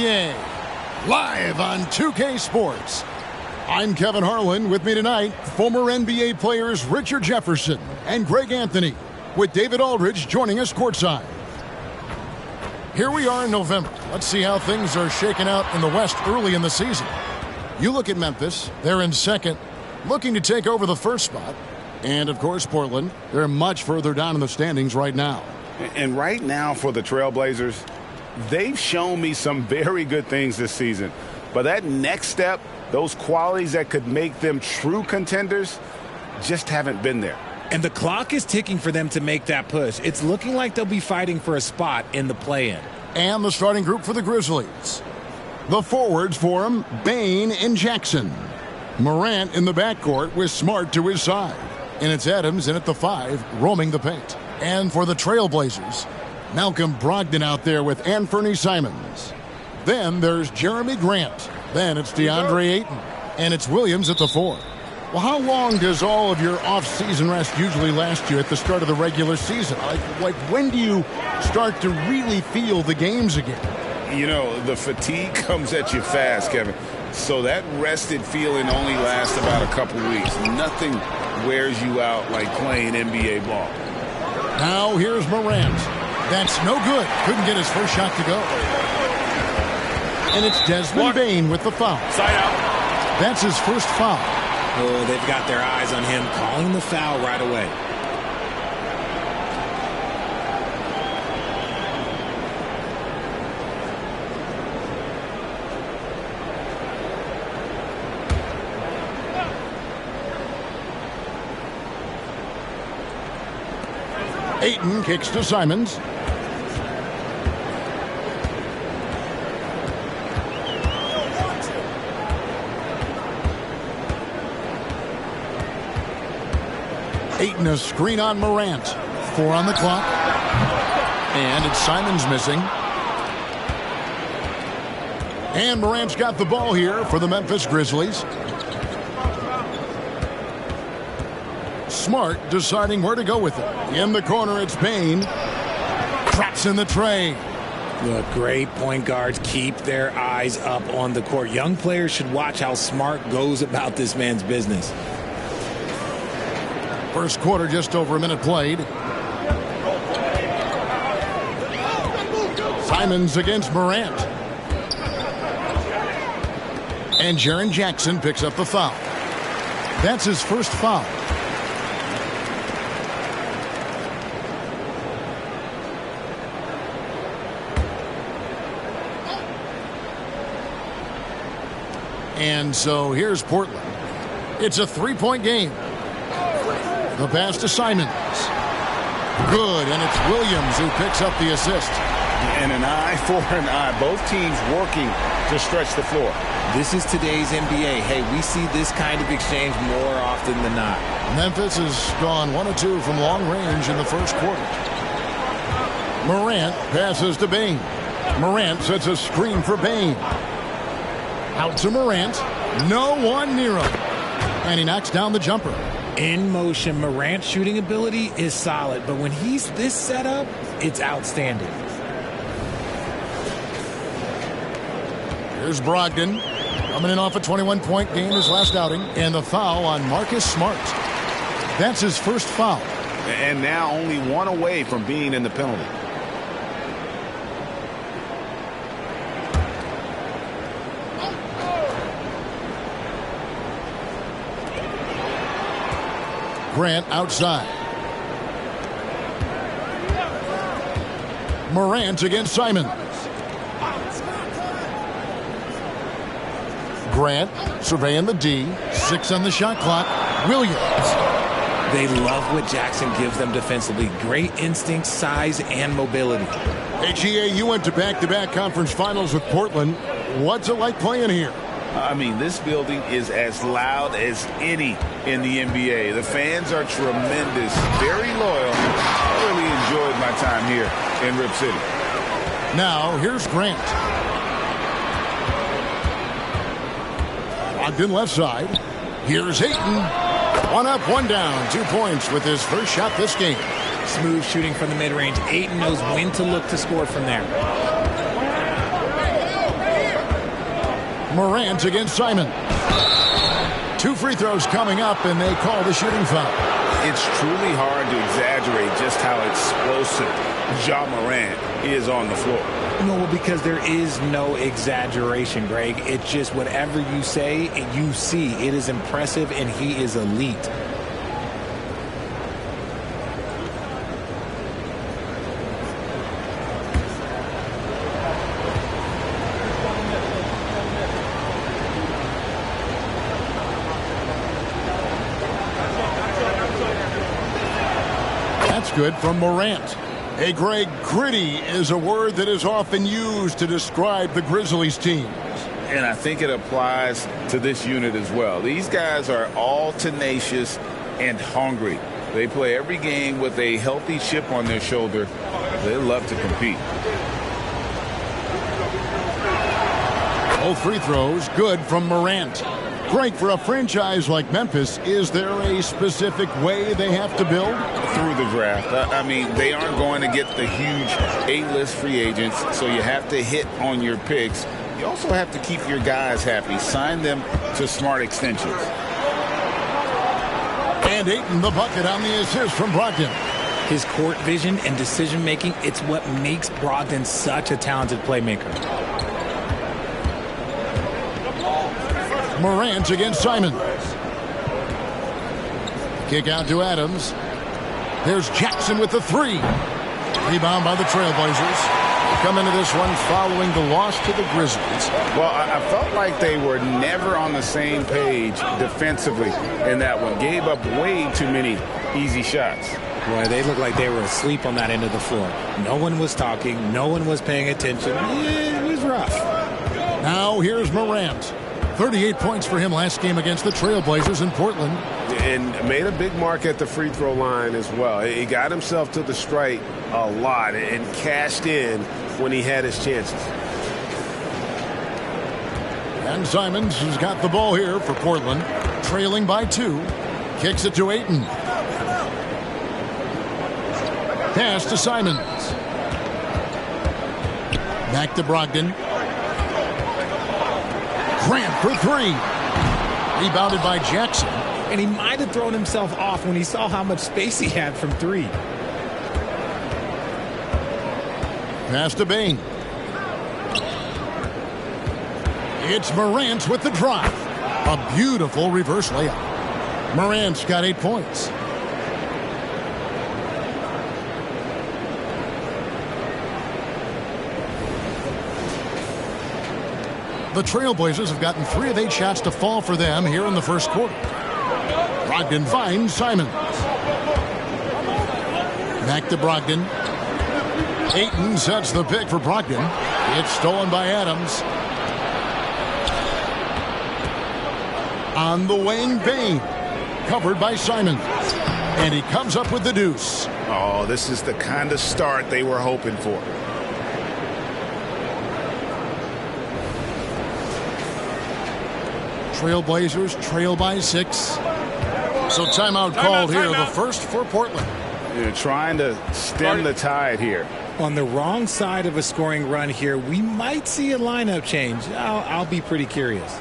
NBA, live on 2K Sports. I'm Kevin Harlan. With me tonight, former NBA players Richard Jefferson and Greg Anthony, with David Aldridge joining us courtside. Here we are in November. Let's see how things are shaking out in the West early in the season. You look at Memphis, they're in second, looking to take over the first spot. And, of course, Portland, they're much further down in the standings right now. And right now for the Trailblazers, they've shown me some very good things this season. But that next step, those qualities that could make them true contenders, just haven't been there. And the clock is ticking for them to make that push. It's looking like they'll be fighting for a spot in the play-in. And the starting group for the Grizzlies. The forwards for them, Bane and Jackson. Morant in the backcourt with Smart to his side. And it's Adams in at the 5, roaming the paint. And for the Trailblazers, Malcolm Brogdon out there with Anthony Simons. Then there's Jeremy Grant. Then it's DeAndre Ayton. And it's Williams at the 4. Well, how long does all of your off-season rest usually last you at the start of the regular season? Like when do you start to really feel the games again? You know, the fatigue comes at you fast, Kevin. So that rested feeling only lasts about a couple weeks. Nothing wears you out like playing NBA ball. Now here's Morant. That's no good. Couldn't get his first shot to go. And it's Desmond Bane with the foul. Side out. That's his first foul. Oh, they've got their eyes on him, calling the foul right away. Ayton kicks to Simons. Ayton a screen on Morant. 4 on the clock. And it's Simons missing. And Morant's got the ball here for the Memphis Grizzlies. Smart deciding where to go with it. In the corner, it's Bane. Traps in the tray. Look, great point guards keep their eyes up on the court. Young players should watch how Smart goes about this man's business. First quarter, just over a minute played. Simons against Morant. And Jaren Jackson picks up the foul. That's his first foul. And so here's Portland. It's a 3-point game. The pass to Simons. Good, and it's Williams who picks up the assist. And an eye for an eye. Both teams working to stretch the floor. This is today's NBA. Hey, we see this kind of exchange more often than not. Memphis has gone 1 of 2 from long range in the first quarter. Morant passes to Bane. Morant sets a screen for Bane. Out to Morant. No one near him. And he knocks down the jumper. In motion, Morant's shooting ability is solid, but when he's this set up, it's outstanding. Here's Brogdon. Coming in off a 21-point game his last outing. And the foul on Marcus Smart. That's his first foul. And now only 1 away from being in the penalty. Grant outside. Morant against Simons. Grant surveying the D. 6 on the shot clock. Williams. They love what Jackson gives them defensively. Great instinct, size, and mobility. Hey, GA, you went to back-to-back conference finals with Portland. What's it like playing here? I mean, this building is as loud as any in the NBA. The fans are tremendous, very loyal. I really enjoyed my time here in Rip City. Now, here's Grant. Brogdon left side. Here's Ayton. 1 up, 1 down. 2 points with his first shot this game. Smooth shooting from the mid-range. Ayton knows when to look to score from there. Morant against Simon. 2 free throws coming up, and they call the shooting foul. It's truly hard to exaggerate just how explosive Ja Morant is on the floor. No, well, because there is no exaggeration, Greg. It's just whatever you say and you see. It is impressive, and he is elite. That's good from Morant. Hey, Greg, gritty is a word that is often used to describe the Grizzlies team. And I think it applies to this unit as well. These guys are all tenacious and hungry. They play every game with a healthy chip on their shoulder. They love to compete. Both free throws good from Morant. Greg, for a franchise like Memphis, is there a specific way they have to build? Through the draft. I mean, they aren't going to get the huge A-list free agents, so you have to hit on your picks. You also have to keep your guys happy. Sign them to smart extensions. And Ayton the bucket on the assist from Brogdon. His court vision and decision-making, it's what makes Brogdon such a talented playmaker. Morant against Simon. Kick out to Adams. There's Jackson with the 3. Rebound by the Trailblazers. Come into this one following the loss to the Grizzlies. Well, I felt like they were never on the same page defensively in that one. Gave up way too many easy shots. Boy, they looked like they were asleep on that end of the floor. No one was talking. No one was paying attention. Yeah, it was rough. Now here's Morant. 38 points for him last game against the Trailblazers in Portland. And made a big mark at the free throw line as well. He got himself to the strike a lot and cashed in when he had his chances. And Simons has got the ball here for Portland, trailing by 2. Kicks it to Ayton. Pass to Simons. Back to Brogdon. Grant for 3. Rebounded by Jackson. And he might have thrown himself off when he saw how much space he had from 3. Pass to Bane. It's Morant with the drive. A beautiful reverse layup. Morant's got 8 points. The Trailblazers have gotten 3 of 8 shots to fall for them here in the first quarter. Brogdon finds Simons. Back to Brogdon. Ayton sets the pick for Brogdon. It's stolen by Adams. On the wing, Bane. Covered by Simons. And he comes up with the deuce. Oh, this is the kind of start they were hoping for. Trailblazers trail by 6. So timeout called here, the first for Portland. You're trying to stem the tide here. On the wrong side of a scoring run here, we might see a lineup change. I'll be pretty curious.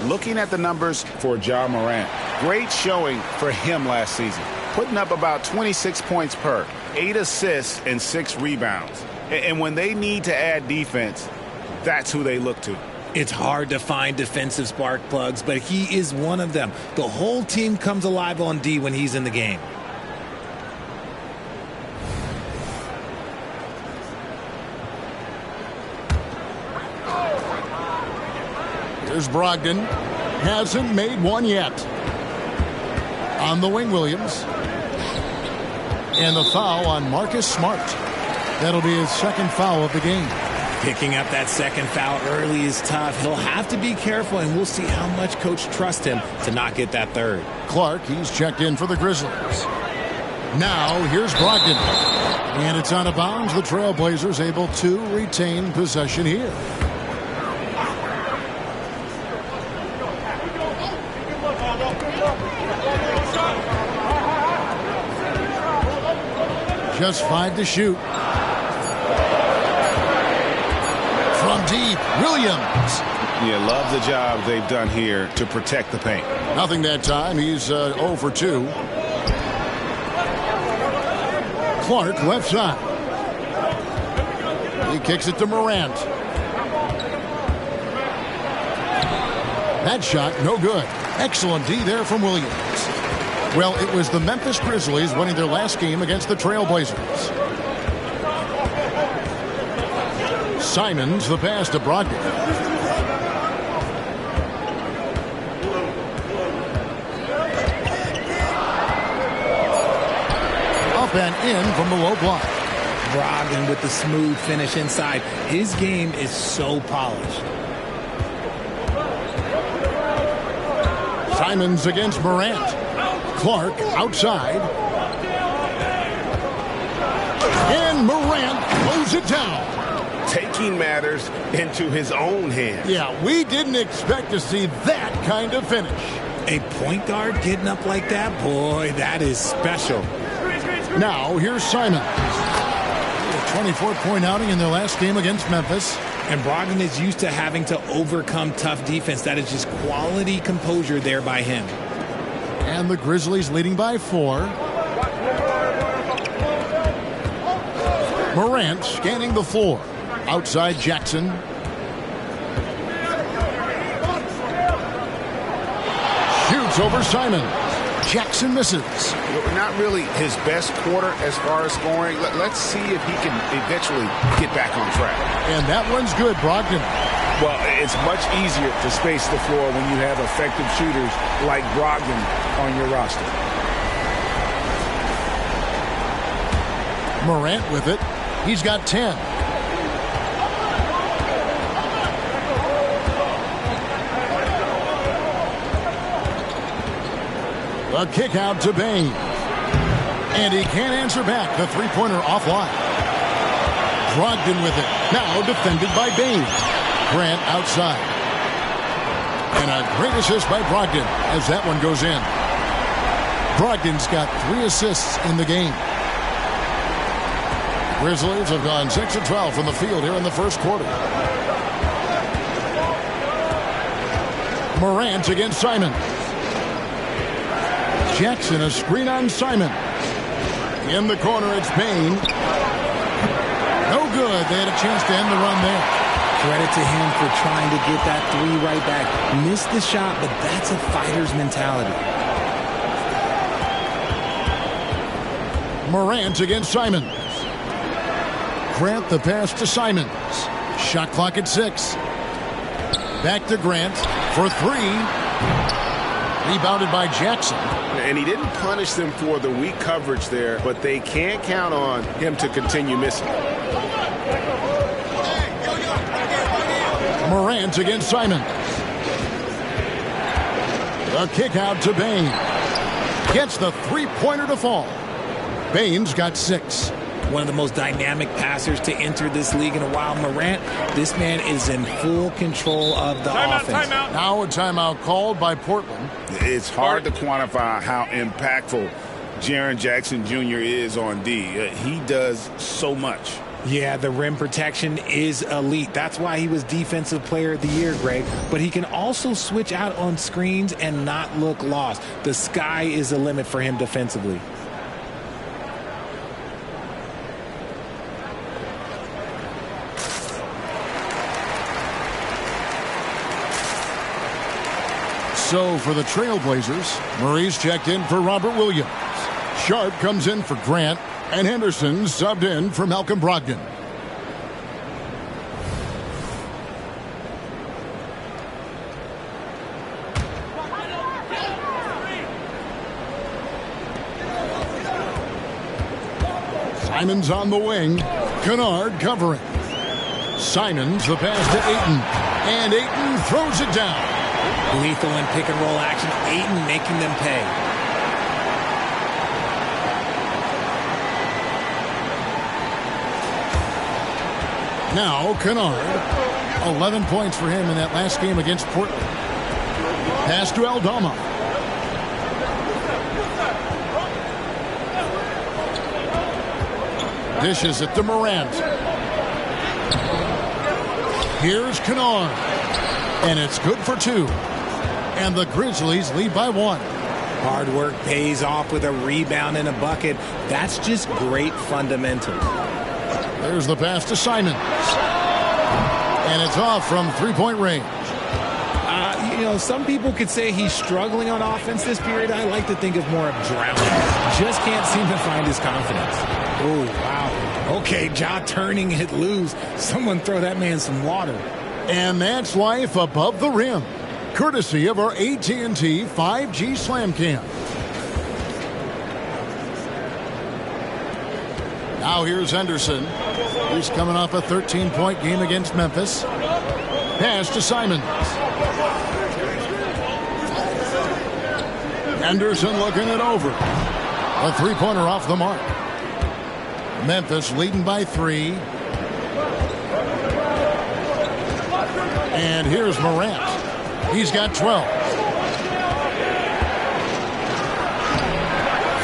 Looking at the numbers for Ja Morant, great showing for him last season. Putting up about 26 points per, 8 assists and 6 rebounds. And when they need to add defense, that's who they look to. It's hard to find defensive spark plugs, but he is one of them. The whole team comes alive on D when he's in the game. Here's Brogdon. Hasn't made one yet. On the wing, Williams. And the foul on Marcus Smart. That'll be his second foul of the game. Picking up that second foul early is tough. He'll have to be careful, and we'll see how much coach trusts him to not get that third. Clark, he's checked in for the Grizzlies. Now, here's Brogdon. And it's out of bounds. The Trailblazers able to retain possession here. Just 5 to shoot. From deep, Williams. Yeah, love the job they've done here to protect the paint. Nothing that time. He's 0 for 2. Clark left side. He kicks it to Morant. That shot, no good. Excellent D there from Williams. Well, it was the Memphis Grizzlies winning their last game against the Trailblazers. Simons the pass to Brogdon. Up and in from the low block. Brogdon with the smooth finish inside. His game is so polished. Simons against Morant. Clark outside. And Morant blows it down. Taking matters into his own hands. Yeah, we didn't expect to see that kind of finish. A point guard getting up like that, boy, that is special. Now, here's Simons. A 24-point outing in their last game against Memphis. And Brogdon is used to having to overcome tough defense. That is just quality composure there by him. And the Grizzlies leading by 4. Morant scanning the floor. Outside Jackson. Shoots over Simon. Jackson misses. Not really his best quarter as far as scoring. Let's see if he can eventually get back on track. And that one's good, Brogdon. Well, it's much easier to space the floor when you have effective shooters like Brogdon on your roster. Morant with it. He's got 10. A kick out to Bain. And he can't answer back. The three-pointer offline. Brogdon with it. Now defended by Bain. Grant outside. And a great assist by Brogdon as that one goes in. Brogdon's got 3 assists in the game. Grizzlies have gone 6 of 12 from the field here in the first quarter. Morant against Simon. Jackson, a screen on Simon. In the corner, it's Bain. No good. They had a chance to end the run there. Credit to him for trying to get that 3 right back. Missed the shot, but that's a fighter's mentality. Morant against Simons. Grant the pass to Simons. Shot clock at 6. Back to Grant for 3. Rebounded by Jackson. And he didn't punish them for the weak coverage there, but they can't count on him to continue missing. Morant against Simons. A kick out to Bain. Gets the three-pointer to fall. Bain's got 6. One of the most dynamic passers to enter this league in a while. Morant, this man is in full control of the offense. Timeout. Now a timeout called by Portland. It's hard to quantify how impactful Jaren Jackson Jr. is on D. He does so much. Yeah, the rim protection is elite. That's why he was Defensive Player of the Year, Greg. But he can also switch out on screens and not look lost. The sky is the limit for him defensively. So for the Trailblazers, Murray's checked in for Robert Williams. Sharp comes in for Grant, and Henderson subbed in for Malcolm Brogdon. Simons on the wing. Kennard covering. Simons the pass to Ayton. And Ayton throws it down. Lethal in pick-and-roll action. Ayton making them pay. Now Kennard. 11 points for him in that last game against Portland. Pass to Aldama. Dishes it to Morant. Here's Kennard. And it's good for 2. And the Grizzlies lead by 1. Hard work pays off with a rebound and a bucket. That's just great fundamentals. There's the pass to Simons. And it's off from three-point range. Some people could say he's struggling on offense this period. I like to think of more of drowning. Just can't seem to find his confidence. Oh, wow. Okay, Ja turning it loose. Someone throw that man some water. And that's life above the rim, courtesy of our AT&T 5G Slam Cam. Now here's Henderson. He's coming off a 13-point game against Memphis. Pass to Simons. Henderson looking it over. A three-pointer off the mark. Memphis leading by 3. And here's Morant. He's got 12.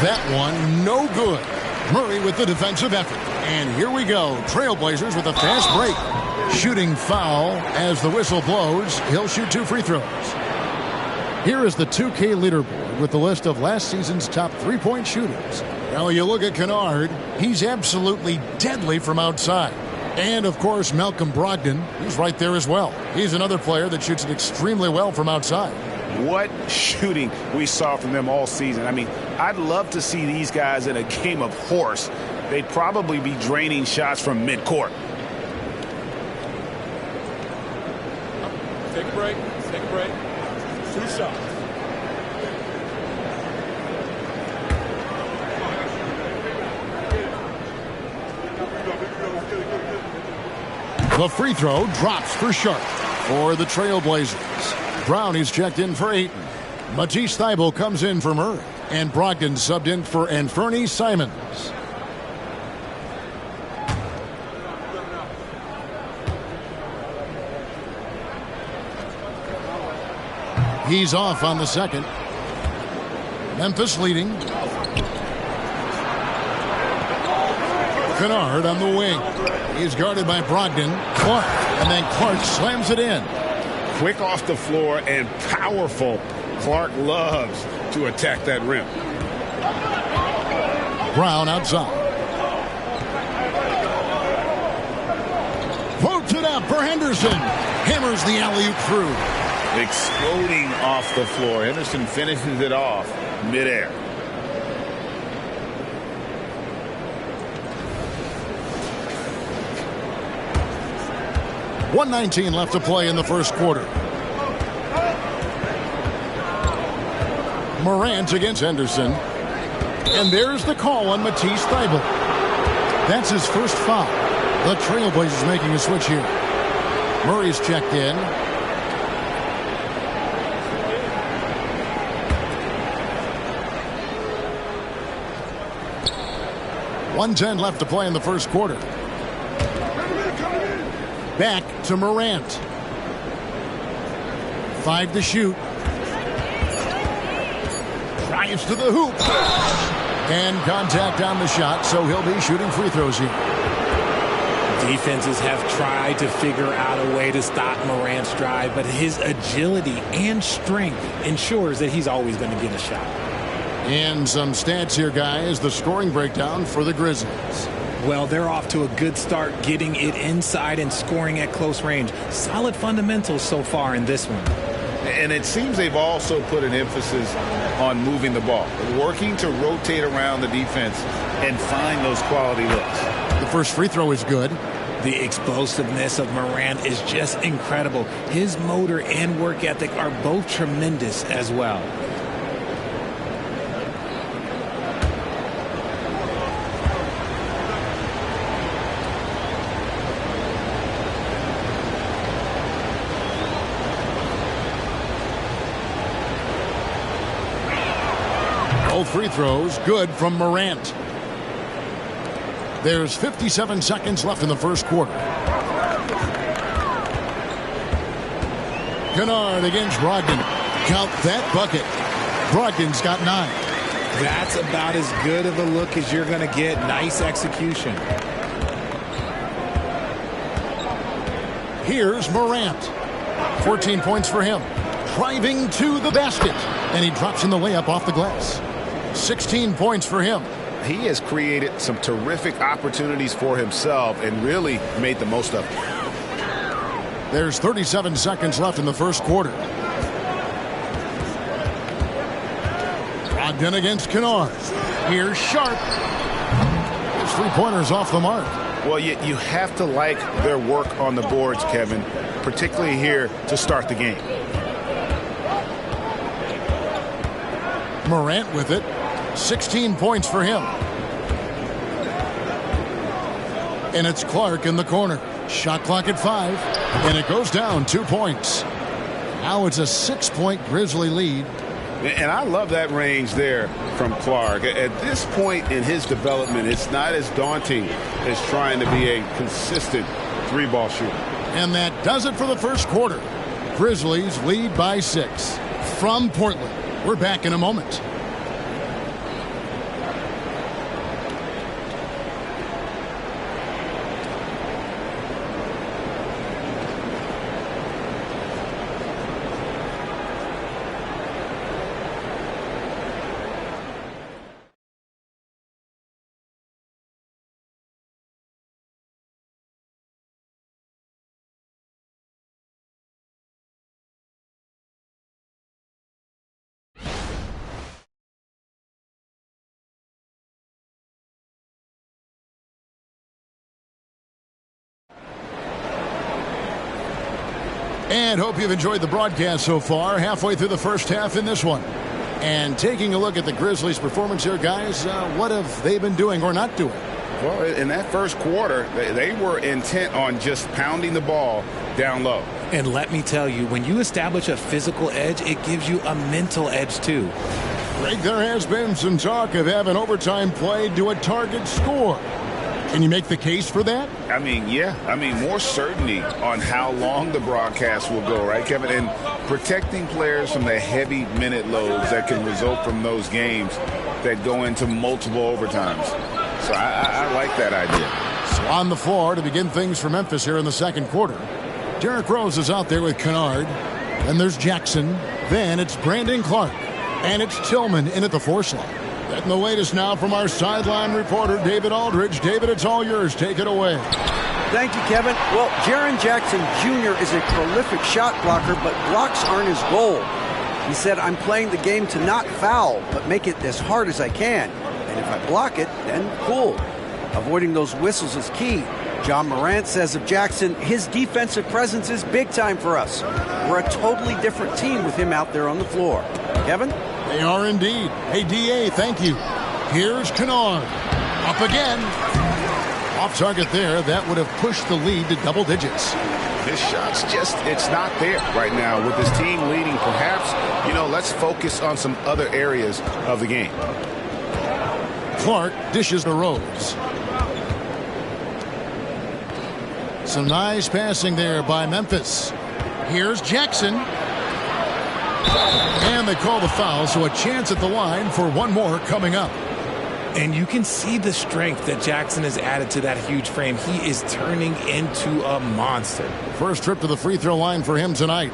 That one no good. Murray with the defensive effort. And here we go. Trailblazers with a fast break. Shooting foul as the whistle blows. He'll shoot 2 free throws. Here is the 2K leaderboard with the list of last season's top three-point shooters. Now you look at Kennard. He's absolutely deadly from outside. And, of course, Malcolm Brogdon, he's right there as well. He's another player that shoots it extremely well from outside. What shooting we saw from them all season. I mean, I'd love to see these guys in a game of horse. They'd probably be draining shots from midcourt. Take a break. Take a break. 2 shots. The free throw drops for Sharp for the Trailblazers. Brown is checked in for Ayton. Matisse Thybulle comes in for Murray. And Brogdon subbed in for Anthony Simons. He's off on the second. Memphis leading. Kennard on the wing. He's guarded by Brogdon. Clark. And then Clark slams it in. Quick off the floor and powerful. Clark loves to attack that rim. Brown outside. Floats it up for Henderson. Hammers the alley-oop through. Exploding off the floor. Henderson finishes it off midair. .119 left to play in the first quarter. Morant against Henderson. And there's the call on Matisse Thybulle. That's his first foul. The Trailblazers making a switch here. Murray's checked in. .110 left to play in the first quarter. Back to Morant. 5 to shoot. Drives to the hoop. And contact on the shot, so he'll be shooting free throws here. Defenses have tried to figure out a way to stop Morant's drive, but his agility and strength ensures that he's always going to get a shot. And some stats here, guys. The scoring breakdown for the Grizzlies. Well, they're off to a good start getting it inside and scoring at close range. Solid fundamentals so far in this one. And it seems they've also put an emphasis on moving the ball, working to rotate around the defense and find those quality looks. The first free throw is good. The explosiveness of Morant is just incredible. His motor and work ethic are both tremendous as well. Both free throws good from Morant. There's 57 seconds left in the first quarter. Kennard against Brogdon. Count that bucket. Brogdon's got 9. That's about as good of a look as you're going to get. Nice execution. Here's Morant. 14 points for him. Driving to the basket. And he drops in the layup off the glass. 16 points for him. He has created some terrific opportunities for himself and really made the most of it. There's 37 seconds left in the first quarter. Brogdon against Kennard. Here's Sharp. His 3-pointers off the mark. Well, you have to like their work on the boards, Kevin, particularly here to start the game. Morant with it. 16 points for him. And it's Clark in the corner. Shot clock at 5. And it goes down 2 points. Now it's a 6-point Grizzly lead. And I love that range there from Clark. At this point in his development, it's not as daunting as trying to be a consistent 3-ball shooter. And that does it for the first quarter. Grizzlies lead by 6. From Portland, we're back in a moment. And hope you've enjoyed the broadcast so far. Halfway through the first half in this one. And taking a look at the Grizzlies' performance here, guys, what have they been doing or not doing? Well, in that first quarter, they were intent on just pounding the ball down low. And let me tell you, when you establish a physical edge, it gives you a mental edge, too. Greg, there has been some talk of having overtime played to a target score. Can you make the case for that? I mean, yeah. I mean, more certainty on how long the broadcast will go, right, Kevin? And protecting players from the heavy minute loads that can result from those games that go into multiple overtimes. So I like that idea. So on the floor to begin things for Memphis here in the second quarter. Derrick Rose is out there with Kennard. Then there's Jackson. Then it's Brandon Clark. And it's Tillman in at the 4 slot. Getting the latest now from our sideline reporter, David Aldridge. David, it's all yours. Take it away. Thank you, Kevin. Well, Jaren Jackson Jr. is a prolific shot blocker, but blocks aren't his goal. He said, I'm playing the game to not foul, but make it as hard as I can. And if I block it, then cool. Avoiding those whistles is key. John Morant says of Jackson, his defensive presence is big time for us. We're a totally different team with him out there on the floor. Kevin? They are indeed. Hey, D.A., thank you. Here's Kennard. Up again. Off target there. That would have pushed the lead to double digits. His shot's just, it's not there right now. With his team leading, perhaps, let's focus on some other areas of the game. Clark dishes to Rose. Some nice passing there by Memphis. Here's Jackson. And they call the foul, so a chance at the line for one more coming up. And you can see the strength that Jackson has added to that huge frame. He is turning into a monster. First trip to the free throw line for him tonight.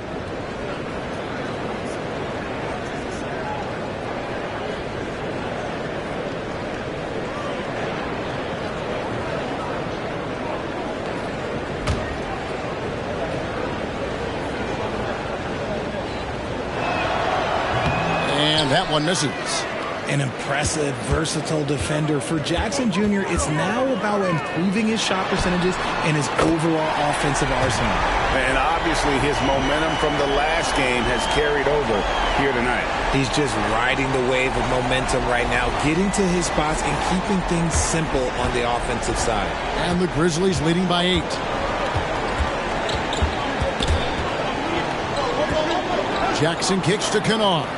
That one misses. An impressive, versatile defender. For Jackson Jr., it's now about improving his shot percentages and his overall offensive arsenal. And obviously his momentum from the last game has carried over here tonight. He's just riding the wave of momentum right now, getting to his spots and keeping things simple on the offensive side. And the Grizzlies leading by 8. Jackson kicks to Kennard.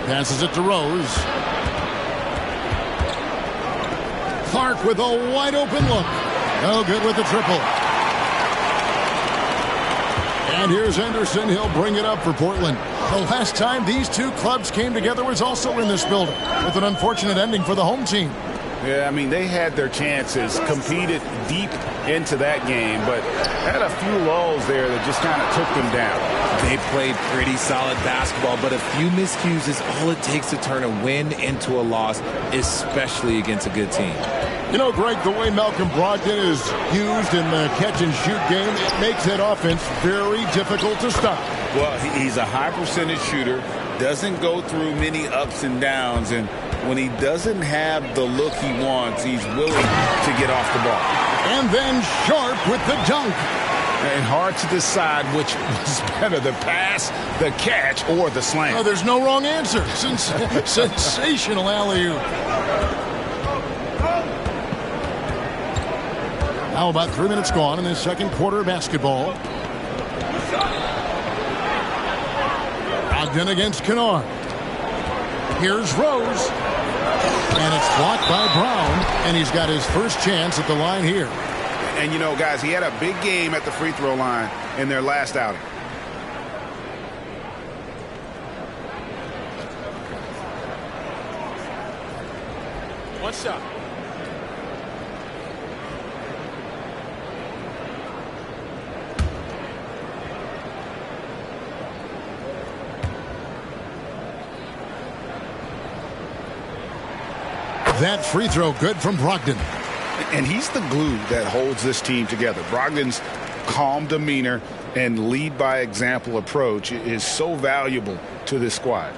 Passes it to Rose. Clark with a wide open look. No good with the triple. And here's Henderson. He'll bring it up for Portland. The last time these two clubs came together was also in this building, with an unfortunate ending for the home team. Yeah, I mean, they had their chances, competed deep into that game, but had a few lulls there that just kind of took them down. They played pretty solid basketball, but a few miscues is all it takes to turn a win into a loss, especially against a good team. You know, Greg, the way Malcolm Brogdon is used in the catch-and-shoot game, it makes that offense very difficult to stop. Well, he's a high percentage shooter, doesn't go through many ups and downs, and when he doesn't have the look he wants, he's willing to get off the ball. And then Sharp with the dunk. And hard to decide which was better, the pass, the catch, or the slam. Oh, there's no wrong answer. Sensational alley-oop. Now about 3 minutes gone in the second quarter of basketball. Brogdon against Kennard. Here's Rose. And it's blocked by Brown. And he's got his first chance at the line here. And, you know, guys, he had a big game at the free throw line in their last outing. One shot. That free throw good from Brogdon. And he's the glue that holds this team together. Brogdon's calm demeanor and lead by example approach is so valuable to this squad.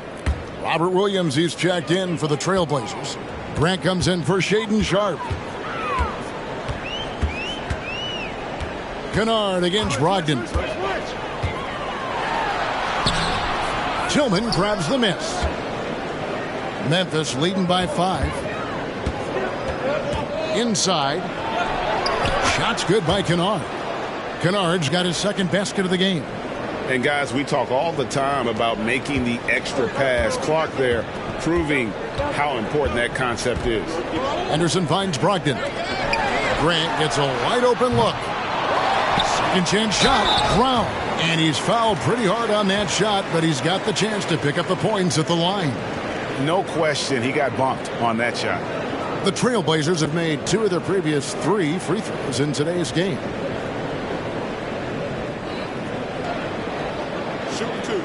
Robert Williams, he's checked in for the Trailblazers. Grant comes in for Shaedon Sharp. Kennard against Brogdon. Tillman grabs the miss. Memphis leading by 5. Inside. Shots good by Kennard. Kennard's got his second basket of the game. And guys, we talk all the time about making the extra pass. Clark there proving how important that concept is. Henderson finds Brogdon. Grant gets a wide open look. Second chance shot. Brown. And he's fouled pretty hard on that shot, but he's got the chance to pick up the points at the line. No question he got bumped on that shot. The Trailblazers have made 2 of their previous 3 free throws in today's game. Shooting 2.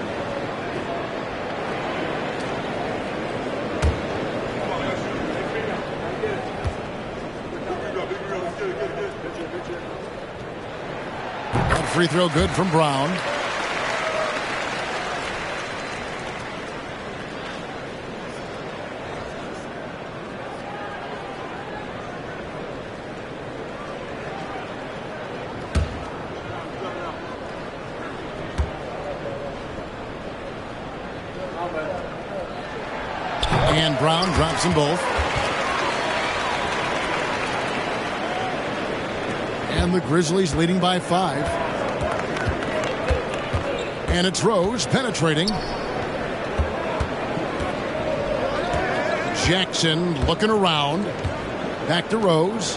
That free throw good from Brown. And Brown drops them both. And the Grizzlies leading by 5. And it's Rose penetrating. Jackson looking around. Back to Rose.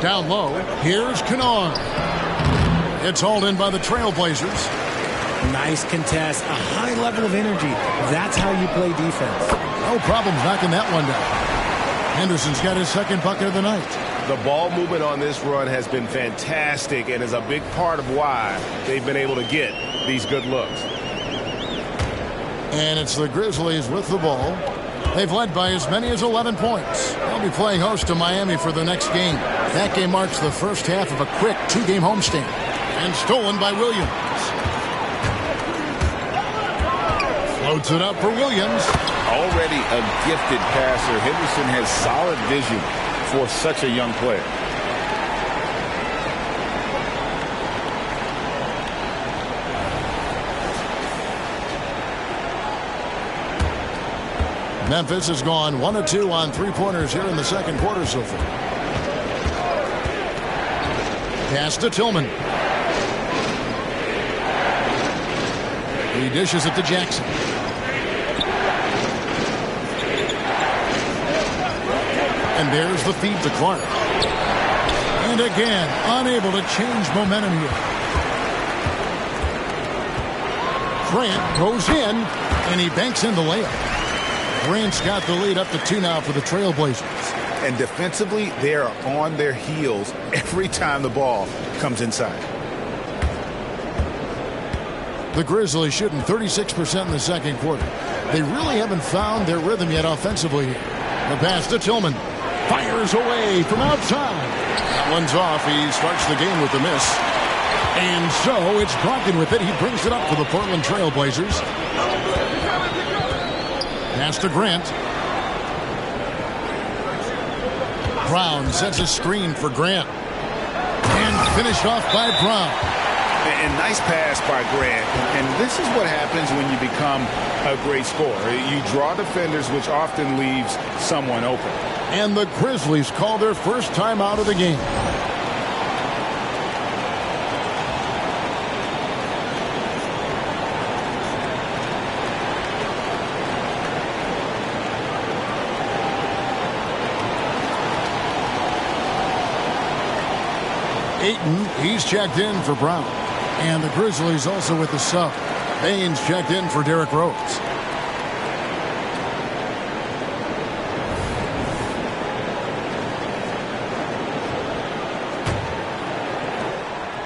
Down low. Here's Kennard. It's hauled in by the Trailblazers. Nice contest, a high level of energy. That's how you play defense. No problems knocking that one down. Henderson's got his second bucket of the night. The ball movement on this run has been fantastic and is a big part of why they've been able to get these good looks. And it's the Grizzlies with the ball. They've led by as many as 11 points. They'll be playing host to Miami for the next game. That game marks the first half of a quick 2-game homestand. And stolen by Williams. Floats it up for Williams. Already a gifted passer, Henderson has solid vision for such a young player. Memphis has gone 1 of 2 on 3-pointers here in the second quarter so far. Pass to Tillman. He dishes it to And there's the feed to Clark. And again, unable to change momentum here. Grant goes in, and he banks in the layup. Grant's got the lead up to 2 now for the Trailblazers. And defensively, they are on their heels every time the ball comes inside. The Grizzlies shooting 36% in the second quarter. They really haven't found their rhythm yet offensively here. The pass to Tillman. Fires away from outside. That one's off. He starts the game with the miss. And so it's Brogdon with it. He brings it up for the Portland Trailblazers. Pass to Grant. Brown sets a screen for Grant. And finished off by Brown. And nice pass by Grant. And this is what happens when you become a great scorer. You draw defenders, which often leaves someone open. And the Grizzlies call their first time out of the game. Ayton, he's checked in for Brown. And the Grizzlies also with the sub. Baines checked in for Derrick Rose.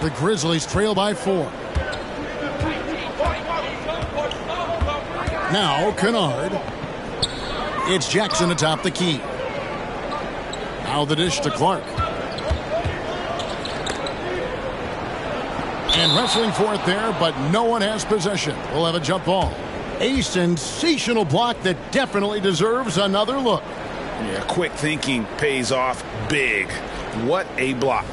The Grizzlies trail by 4. Now Kennard. It's Jackson atop the key. Now the dish to Clark. And wrestling for it there, but no one has possession. We'll have a jump ball. A sensational block that definitely deserves another look. Yeah, quick thinking pays off big. What a block.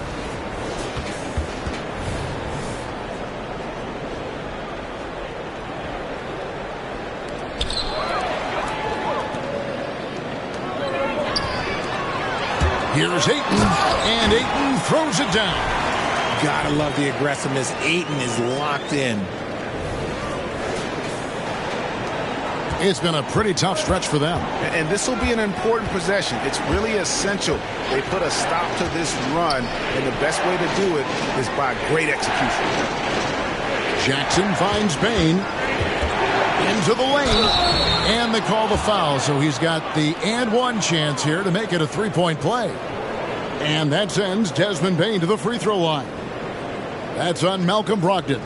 Here's Ayton, and Ayton throws it down. Gotta love the aggressiveness. Ayton is locked in. It's been a pretty tough stretch for them. And this will be an important possession. It's really essential. They put a stop to this run, and the best way to do it is by great execution. Jackson finds Bane into the lane, and they call the foul, so he's got the and one chance here to make it a three-point play. And that sends Desmond Bane to the free throw line. That's on Malcolm Brogdon.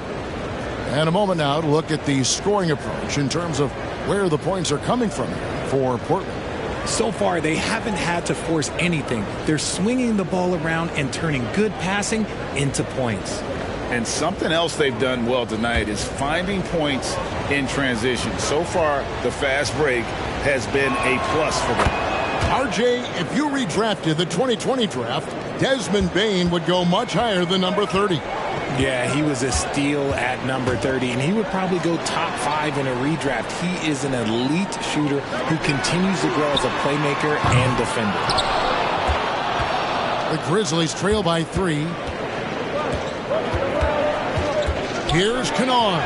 And a moment now to look at the scoring approach in terms of where the points are coming from for Portland. So far, they haven't had to force anything. They're swinging the ball around and turning good passing into points. And something else they've done well tonight is finding points in transition. So far, the fast break has been a plus for them. RJ, if you redrafted the 2020 draft, Desmond Bane would go much higher than number 30. Yeah, he was a steal at number 30, and he would probably go top 5 in a redraft. He is an elite shooter who continues to grow as a playmaker and defender. The Grizzlies trail by 3. Here's Kennard.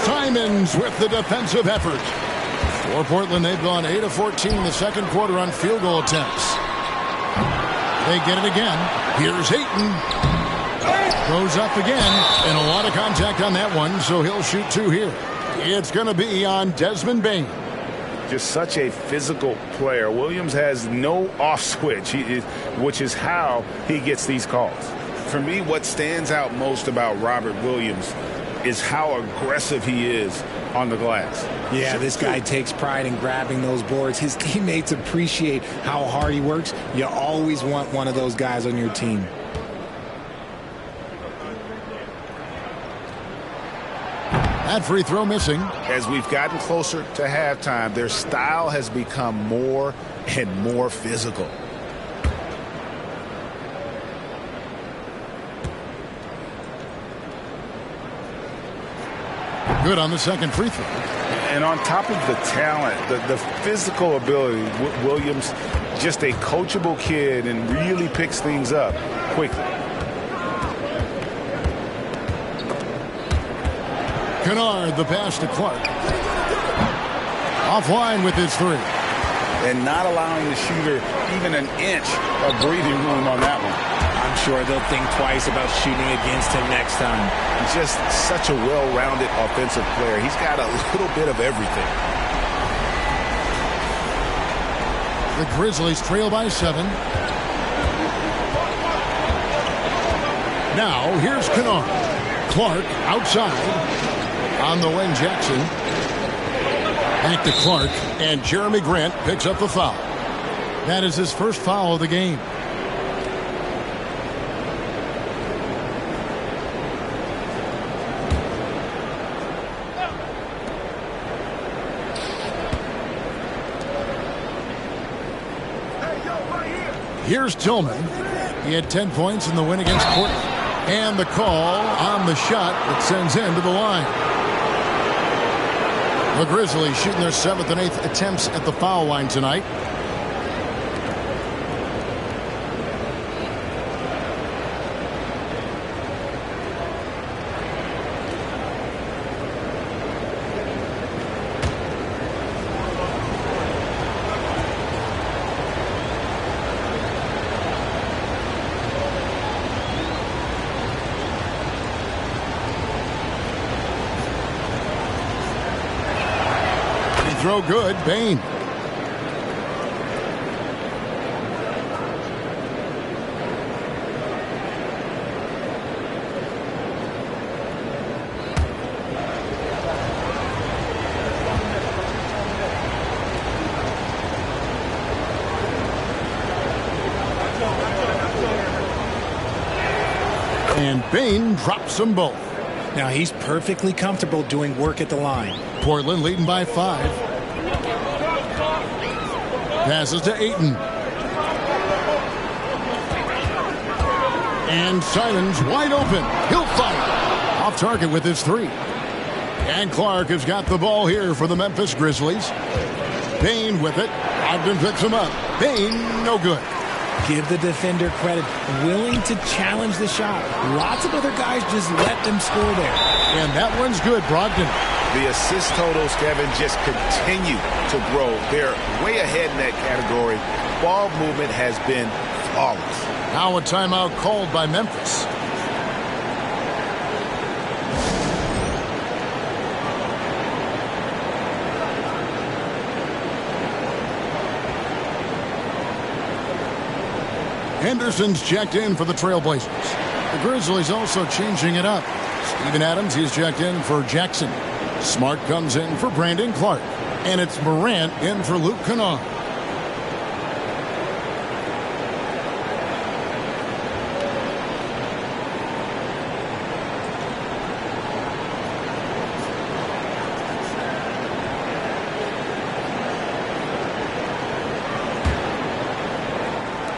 Simons with the defensive effort. For Portland, they've gone 8 of 14 in the second quarter on field goal attempts. They get it again. Here's Ayton. Goes up again, and a lot of contact on that one, so he'll shoot 2 here. It's going to be on Desmond Bane. Just such a physical player. Williams has no off switch, which is how he gets these calls. For me, what stands out most about Robert Williams is how aggressive he is on the glass. Yeah, this guy takes pride in grabbing those boards. His teammates appreciate how hard he works. You always want one of those guys on your team. That free throw missing. As we've gotten closer to halftime, their style has become more and more physical. Good on the second free throw. And on top of the talent, the physical ability, Williams, just a coachable kid and really picks things up quickly. Kennard, the pass to Clark. Offline with his 3. and not allowing the shooter even an inch of breathing room on that one. I'm sure they'll think twice about shooting against him next time. He's just such a well-rounded offensive player. He's got a little bit of everything. The Grizzlies trail by 7. Now, here's Kennard. Clark outside. On the wing, Jackson. Back to Clark, and Jeremy Grant picks up the foul. That is his first foul of the game. Here's Tillman. He had 10 points in the win against Portland. And the call on the shot that sends him to the line. The Grizzlies shooting their 7th and 8th attempts at the foul line tonight. Throw good, Bane. And Bane drops them both. Now he's perfectly comfortable doing work at the line. Portland leading by 5. Passes to Ayton. And Simons wide open. He'll fire. Off target with his 3. And Clark has got the ball here for the Memphis Grizzlies. Bane with it. Ogden picks him up. Bane, no good. Give the defender credit. Willing to challenge the shot. Lots of other guys just let them score there. And that one's good, Brogdon. The assist totals, Kevin, just continue to grow. They're way ahead in that category. Ball movement has been flawless. Now a timeout called by Memphis. Henderson's checked in for the Trailblazers. The Grizzlies also changing it up. Steven Adams, he's checked in for Jackson. Smart comes in for Brandon Clark. And it's Morant in for Luke Kennard.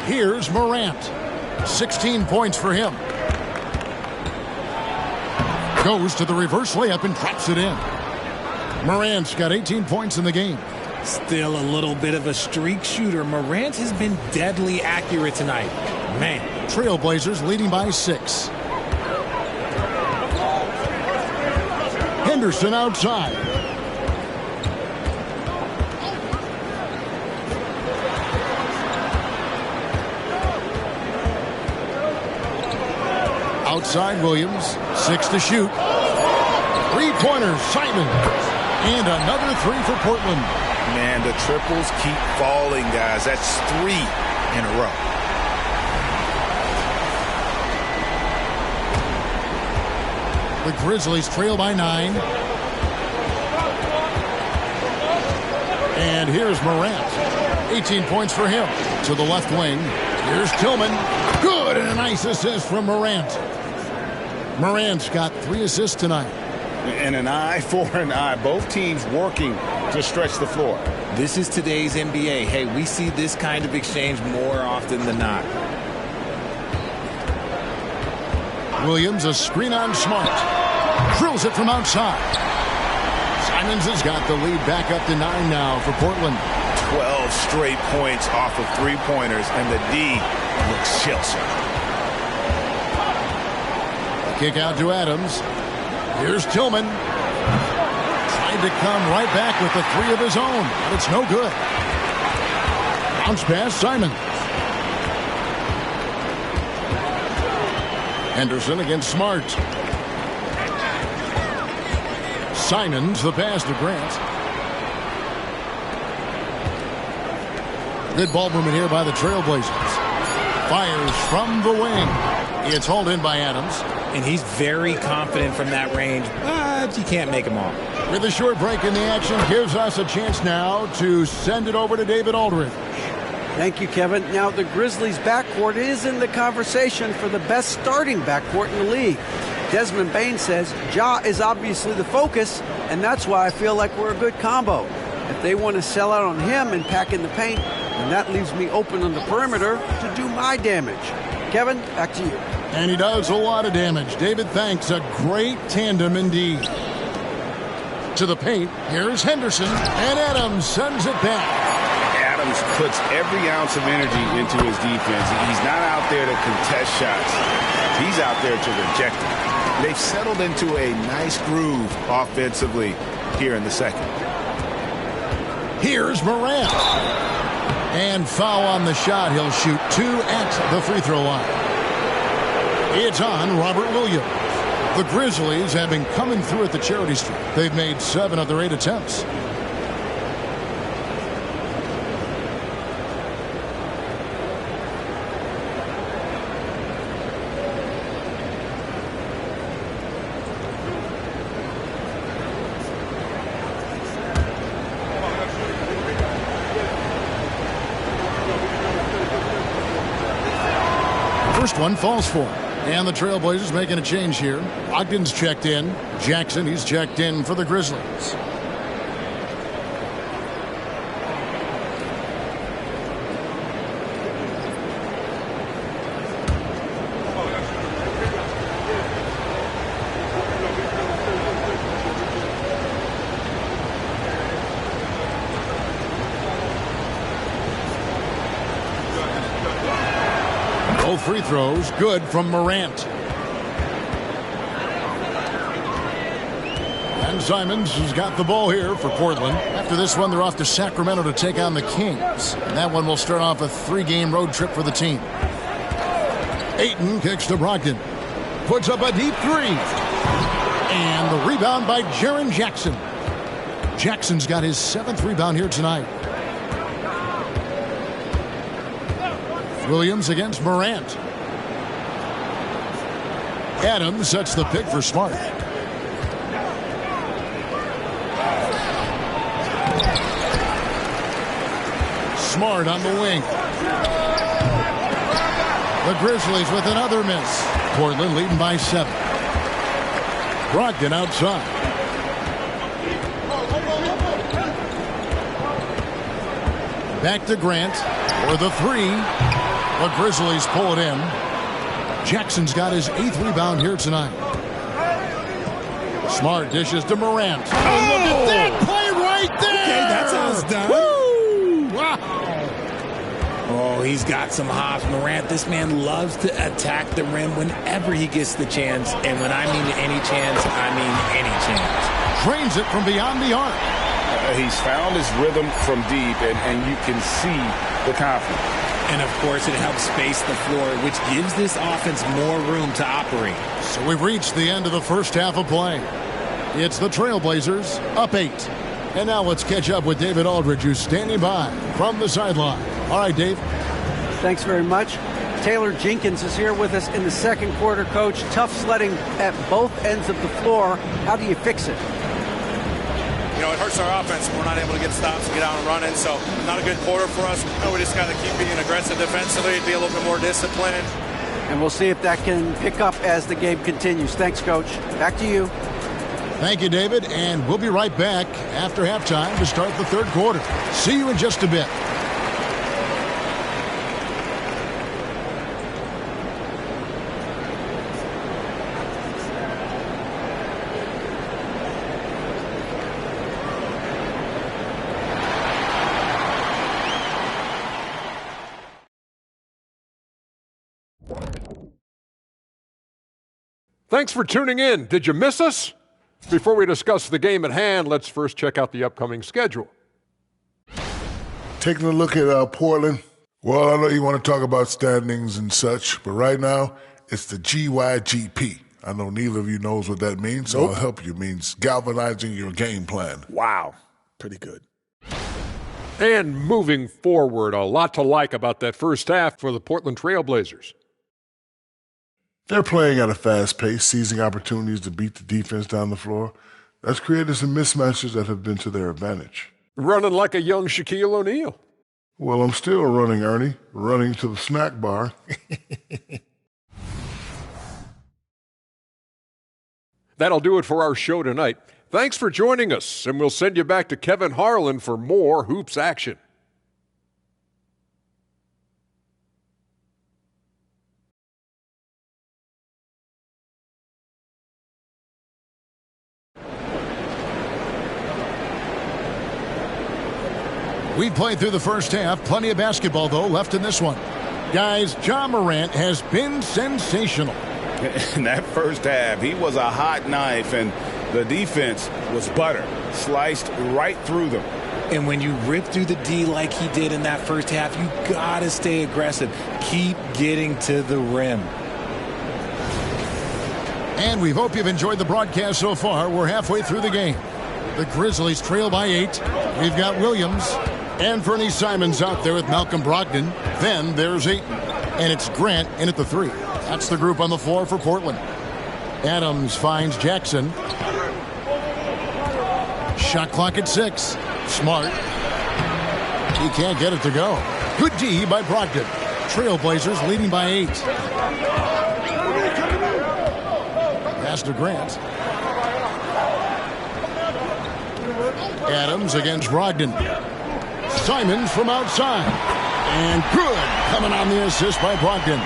Here's Morant. 16 points for him. Goes to the reverse layup and traps it in. Morant's got 18 points in the game. Still a little bit of a streak shooter. Morant has been deadly accurate tonight. Man. Trailblazers leading by 6. Henderson outside. Outside Williams. 6 to shoot. 3-pointers, Simon. And another 3 for Portland. Man, the triples keep falling, guys. That's 3 in a row. The Grizzlies trail by 9. And here's Morant. 18 points for him. To the left wing. Here's Tillman. Good, and a nice assist from Morant. Morant's got 3 assists tonight. And an eye for an eye. Both teams working to stretch the floor. This is today's NBA. Hey, we see this kind of exchange more often than not. Williams, a screen on Smart. Drills it from outside. Simons has got the lead back up to 9 now for Portland. 12 straight points off of 3-pointers, and the D looks shell-shocked. Kick out to Adams. Here's Tillman. Tried to come right back with the 3 of his own, but it's no good. Bounce pass, Simon. Henderson against Smart. Simons the pass to Grant. Good ball movement here by the Trailblazers. Fires from the wing. It's hauled in by Adams. And he's very confident from that range, but you can't make him all. With a short break in the action, gives us a chance now to send it over to David Aldridge. Thank you, Kevin. Now, the Grizzlies' backcourt is in the conversation for the best starting backcourt in the league. Desmond Bain says Ja is obviously the focus, and that's why I feel like we're a good combo. If they want to sell out on him and pack in the paint, then that leaves me open on the perimeter to do my damage. Kevin, back to you. And he does a lot of damage. David, thanks. A great tandem indeed. To the paint, here's Henderson, and Adams sends it back. Adams puts every ounce of energy into his defense. He's not out there to contest shots. He's out there to reject them. They've settled into a nice groove offensively here in the second. Here's Morant. And foul on the shot. He'll shoot 2 at the free throw line. It's on Robert Williams. The Grizzlies have been coming through at the charity stripe. They've made 7 of their 8 attempts. First one falls for him. And the Trailblazers making a change here. Ogden's checked in. Jackson, he's checked in for the Grizzlies. Both free throws good from Morant. And Simons has got the ball here for Portland. After this one, they're off to Sacramento to take on the Kings. And that one will start off a 3-game road trip for the team. Ayton kicks to Brogdon. Puts up a deep 3. And the rebound by Jaren Jackson. Jackson's got his 7th rebound here tonight. Williams against Morant. Adams sets the pick for Smart. Smart on the wing. The Grizzlies with another miss. Portland leading by 7. Brogdon outside. Back to Grant for the 3. The Grizzlies pull it in. Jackson's got his 8th rebound here tonight. Smart dishes to Morant. Oh, look at that play right there! Okay, that's how it's done. Woo! Wow! Oh, he's got some hops. Morant, this man loves to attack the rim whenever he gets the chance. And when I mean any chance, I mean any chance. Drains it from beyond the arc. He's found his rhythm from deep, and you can see the confidence. And, of course, it helps space the floor, which gives this offense more room to operate. So we've reached the end of the first half of play. It's the Trailblazers up 8. And now let's catch up with David Aldridge, who's standing by from the sideline. All right, Dave. Thanks very much. Taylor Jenkins is here with us in the second quarter, Coach. Tough sledding at both ends of the floor. How do you fix it? You know, it hurts our offense. We're not able to get stops and get out and running, so not a good quarter for us. You know, we just got to keep being aggressive defensively, be a little bit more disciplined. And we'll see if that can pick up as the game continues. Thanks, Coach. Back to you. Thank you, David, and we'll be right back after halftime to start the third quarter. See you in just a bit. Thanks for tuning in. Did you miss us? Before we discuss the game at hand, let's first check out the upcoming schedule. taking a look at Portland. Well, I know you want to talk about standings and such, but right now it's the GYGP. I know neither of you knows what that means, so I'll help you. It means galvanizing your game plan. Wow. Pretty good. And moving forward, a lot to like about that first half for the Portland Trailblazers. They're playing at a fast pace, seizing opportunities to beat the defense down the floor. That's created some mismatches that have been to their advantage. Running like a young Shaquille O'Neal. Well, I'm still running, Ernie. Running to the snack bar. That'll do it for our show tonight. Thanks for joining us, and we'll send you back to Kevin Harlan for more Hoops action. We played through the first half. Plenty of basketball, though, left in this one. Guys, Ja Morant has been sensational. In that first half, he was a hot knife, and the defense was butter, sliced right through them. And when you rip through the D like he did in that first half, you got to stay aggressive. Keep getting to the rim. And we hope you've enjoyed the broadcast so far. We're halfway through the game. The Grizzlies trail by 8. We've got Williams and Fernie Simons out there with Malcolm Brogdon. Then there's Ayton. And it's Grant in at the 3. That's the group on the floor for Portland. Adams finds Jackson. Shot clock at 6. Smart. He can't get it to go. Good D by Brogdon. Trailblazers leading by 8. Pass to Grant. Adams against Brogdon. Simons from outside. And good coming on the assist by Brogdon.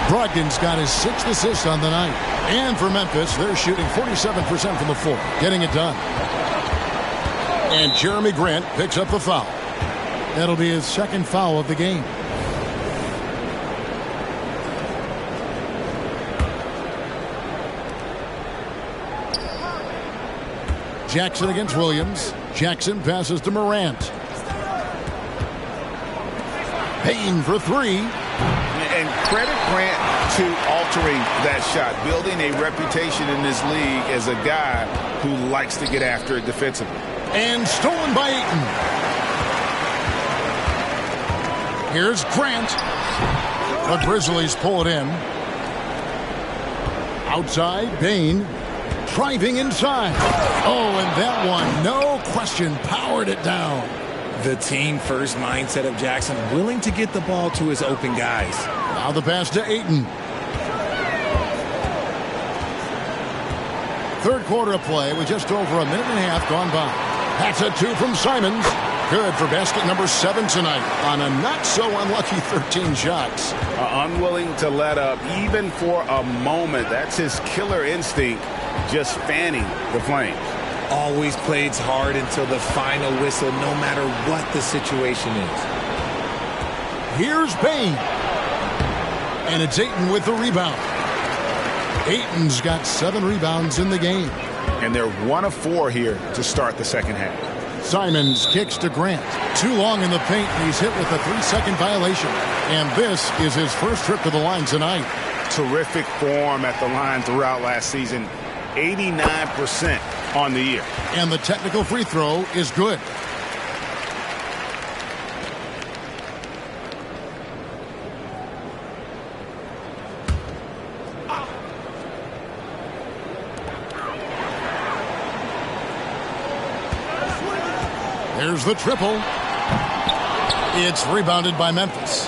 Brogdon's got his 6th assist on the night. And for Memphis, they're shooting 47% from the floor, getting it done. And Jeremy Grant picks up the foul. That'll be his 2nd foul of the game. Jackson against Williams. Jackson passes to Morant. Payne for 3. And credit Grant to altering that shot, building a reputation in this league as a guy who likes to get after it defensively. And stolen by Ayton. Here's Grant. The Grizzlies pull it in. Outside, Payne. Driving inside. Oh, and that one, no question, powered it down. The team-first mindset of Jackson, willing to get the ball to his open guys. Now the pass to Ayton. Third quarter of play with just over a minute and a half gone by. That's a 2 from Simons. Good for basket number 7 tonight on a not-so-unlucky 13 shots. Unwilling to let up even for a moment. That's his killer instinct, just fanning the flames. Always plays hard until the final whistle, no matter what the situation is. Here's Payne. And it's Ayton with the rebound. Ayton's got 7 rebounds in the game. And they're 1 of 4 here to start the second half. Simons kicks to Grant. Too long in the paint, and he's hit with a 3-second violation. And this is his first trip to the line tonight. Terrific form at the line throughout last season. 89% on the year. And the technical free throw is good. There's the triple. It's rebounded by Memphis.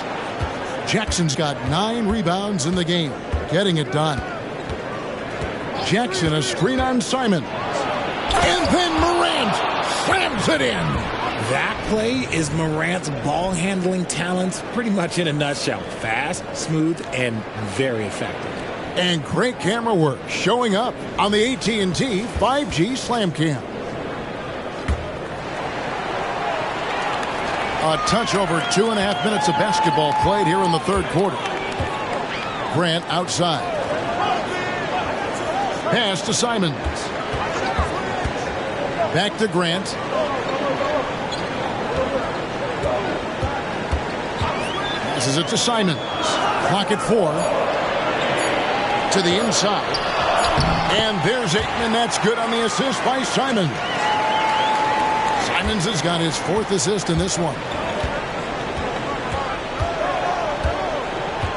Jackson's got 9 rebounds in the game, getting it done. Jackson, a screen on Simon. And then Morant slams it in. That play is Morant's ball handling talents pretty much in a nutshell. Fast, smooth, and very effective. And great camera work showing up on the AT&T 5G Slam Cam. A touch over 2.5 minutes of basketball played here in the third quarter. Grant outside. Pass to Simons. Back to Grant. Passes it to Simons. Clock at 4. To the inside. And there's Ayton, and that's good on the assist by Simons. Simons has got his 4th assist in this one.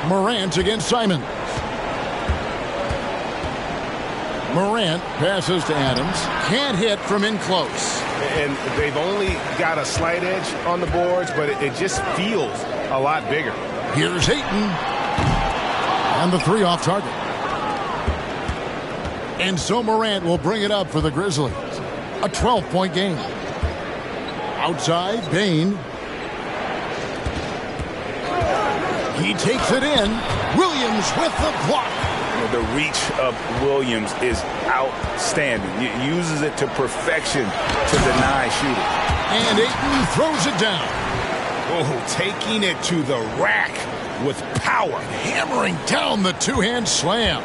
Morant against Simons. Morant passes to Adams. Can't hit from in close. And they've only got a slight edge on the boards, but it just feels a lot bigger. Here's Ayton. And the 3 off target. And so Morant will bring it up for the Grizzlies. A 12-point game. Outside, Bane. He takes it in. Williams with the block. The reach of Williams is outstanding. He uses it to perfection to deny shooting. And Ayton throws it down. Oh, taking it to the rack with power. Hammering down the 2-hand slam.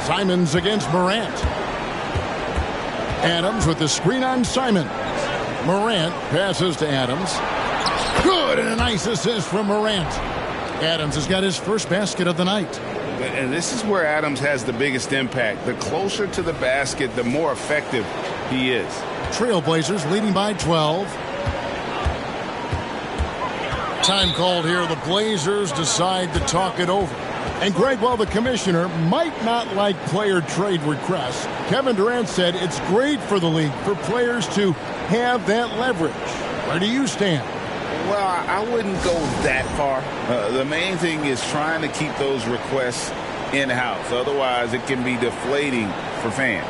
Simons against Morant. Adams with the screen on Simons. Morant passes to Adams. Good, and a nice assist from Morant. Adams has got his first basket of the night. And this is where Adams has the biggest impact. The closer to the basket, the more effective he is. Trailblazers leading by 12. Time called here. The Blazers decide to talk it over. And Greg, while the commissioner might not like player trade requests, Kevin Durant said it's great for the league for players to have that leverage. Where do you stand? Well, I wouldn't go that far. The main thing is trying to keep those requests in-house. Otherwise, it can be deflating for fans.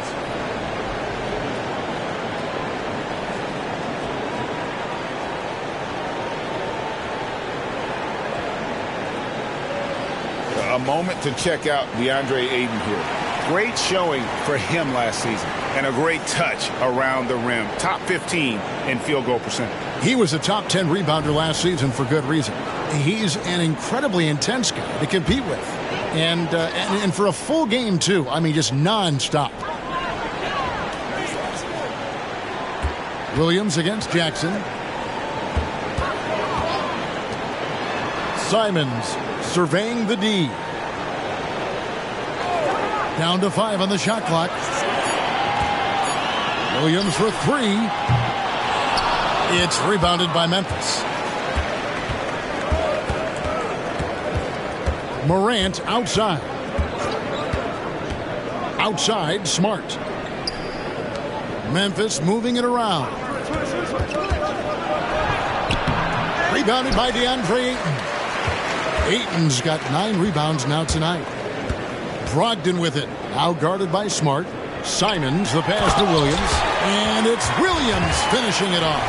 A moment to check out DeAndre Ayton here. Great showing for him last season. And a great touch around the rim. Top 15 in field goal percentage. He was a top 10 rebounder last season for good reason. He's an incredibly intense guy to compete with. And for a full game, too. I mean, just nonstop. Williams against Jackson. Simons surveying the D. Down to 5 on the shot clock. Williams for 3. It's rebounded by Memphis. Morant outside. Outside, Smart. Memphis moving it around. Rebounded by DeAndre Ayton. Ayton's got 9 rebounds now tonight. Brogdon with it. Now guarded by Smart. Simons, the pass to Williams. And it's Williams finishing it off.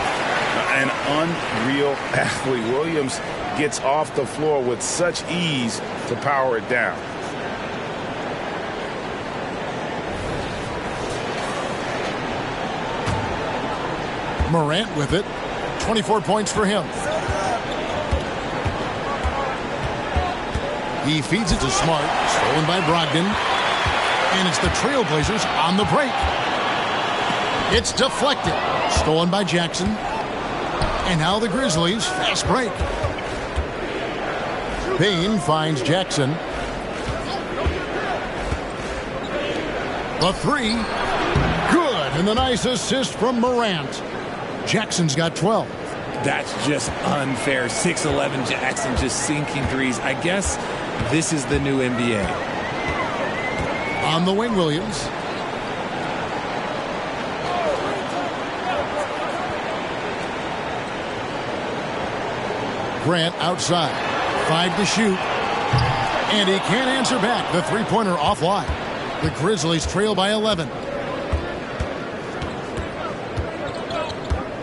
An unreal athlete. Williams gets off the floor with such ease to power it down. Morant with it. 24 points for him. He feeds it to Smart. Stolen by Brogdon. And it's the Trailblazers on the break. It's deflected. Stolen by Jackson. And now the Grizzlies fast break. Bane finds Jackson. The 3. Good. And the nice assist from Morant. Jackson's got 12. That's just unfair. 6'11" Jackson just sinking threes. I guess this is the new NBA. On the wing, Williams. Grant outside. 5 to shoot. And he can't answer back. The three-pointer offline. The Grizzlies trail by 11.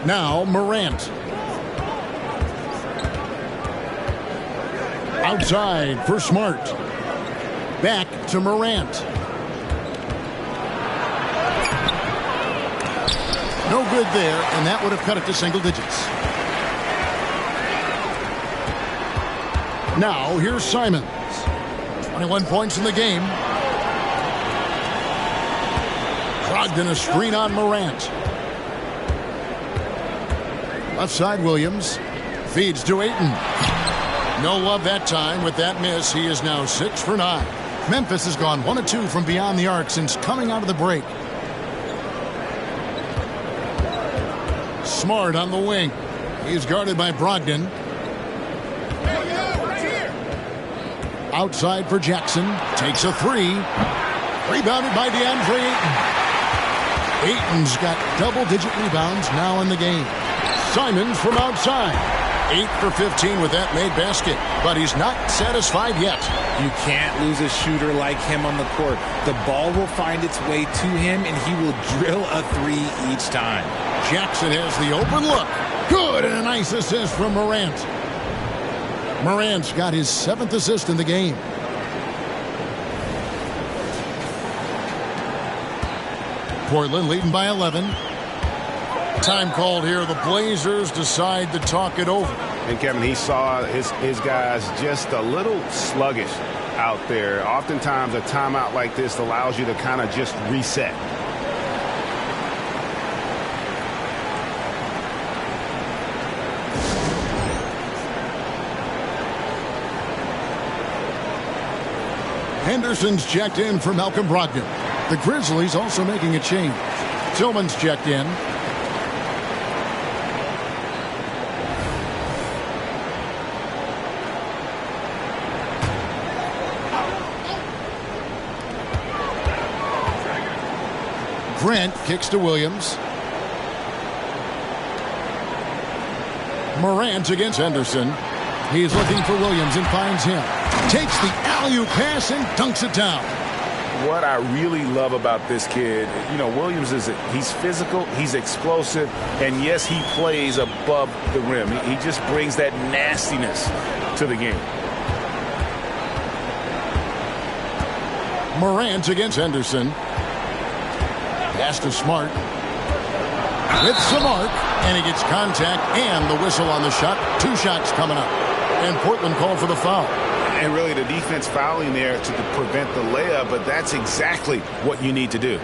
Now Morant. Outside for Smart. Back to Morant. No good there, and that would have cut it to single digits. Now, here's Simons. 21 points in the game. Brogdon a screen on Morant. Left side, Williams. Feeds to Ayton. No love that time with that miss. He is now 6 for 9. Memphis has gone 1 of 2 from beyond the arc since coming out of the break. Smart on the wing. He's guarded by Brogdon. Outside for Jackson. Takes a 3. Rebounded by DeAndre Ayton. Ayton's got double-digit rebounds now in the game. Simons from outside. 8 for 15 with that made basket. But he's not satisfied yet. You can't lose a shooter like him on the court. The ball will find its way to him, and he will drill a 3 each time. Jackson has the open look. Good, and a nice assist from Morant. Morant's got his 7th assist in the game. Portland leading by 11. Time called here. The Blazers decide to talk it over. And Kevin, he saw his guys just a little sluggish out there. Oftentimes a timeout like this allows you to kind of just reset. Henderson's checked in for Malcolm Brogdon. The Grizzlies also making a change. Tillman's checked in. Grant kicks to Williams. Morant against Henderson. He's looking for Williams and finds him. Takes the alley-oop pass and dunks it down. What I really love about this kid, Williams he's physical, he's explosive, and yes, he plays above the rim. He just brings that nastiness to the game. Morant against Henderson. Pass to Smart. With some arc, and he gets contact and the whistle on the shot. 2 shots coming up. And Portland called for the foul. And really the defense fouling there to prevent the layup, but that's exactly what you need to do.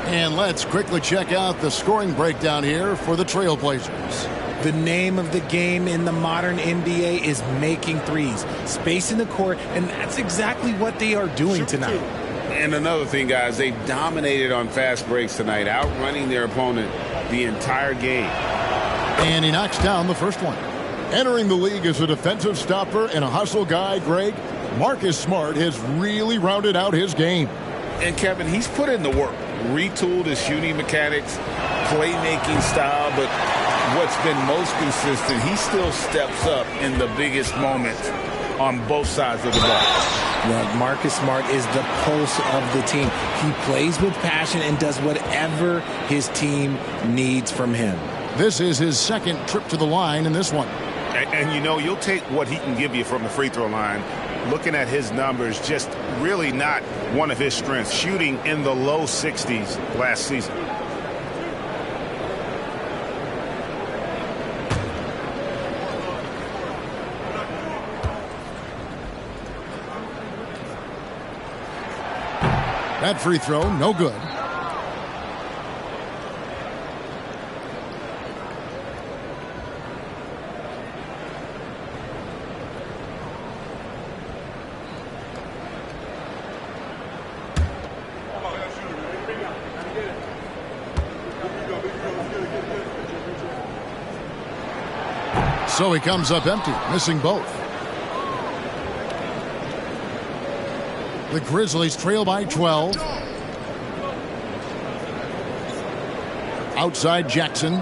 And let's quickly check out the scoring breakdown here for the Trailblazers. The name of the game in the modern NBA is making threes, spacing the court, and that's exactly what they are doing tonight. And another thing, guys, they've dominated on fast breaks tonight, outrunning their opponent the entire game. And he knocks down the first one. Entering the league as a defensive stopper and a hustle guy, Greg, Marcus Smart has really rounded out his game. And, Kevin, he's put in the work, retooled his shooting mechanics, playmaking style, but what's been most consistent, he still steps up in the biggest moments on both sides of the ball. Look, Marcus Smart is the pulse of the team. He plays with passion and does whatever his team needs from him. This is his 2nd trip to the line in this one. And you'll take what he can give you from the free throw line. Looking at his numbers, just really not one of his strengths. Shooting in the low 60s last season. That free throw, no good. So he comes up empty, missing both. The Grizzlies trail by 12. Outside Jackson.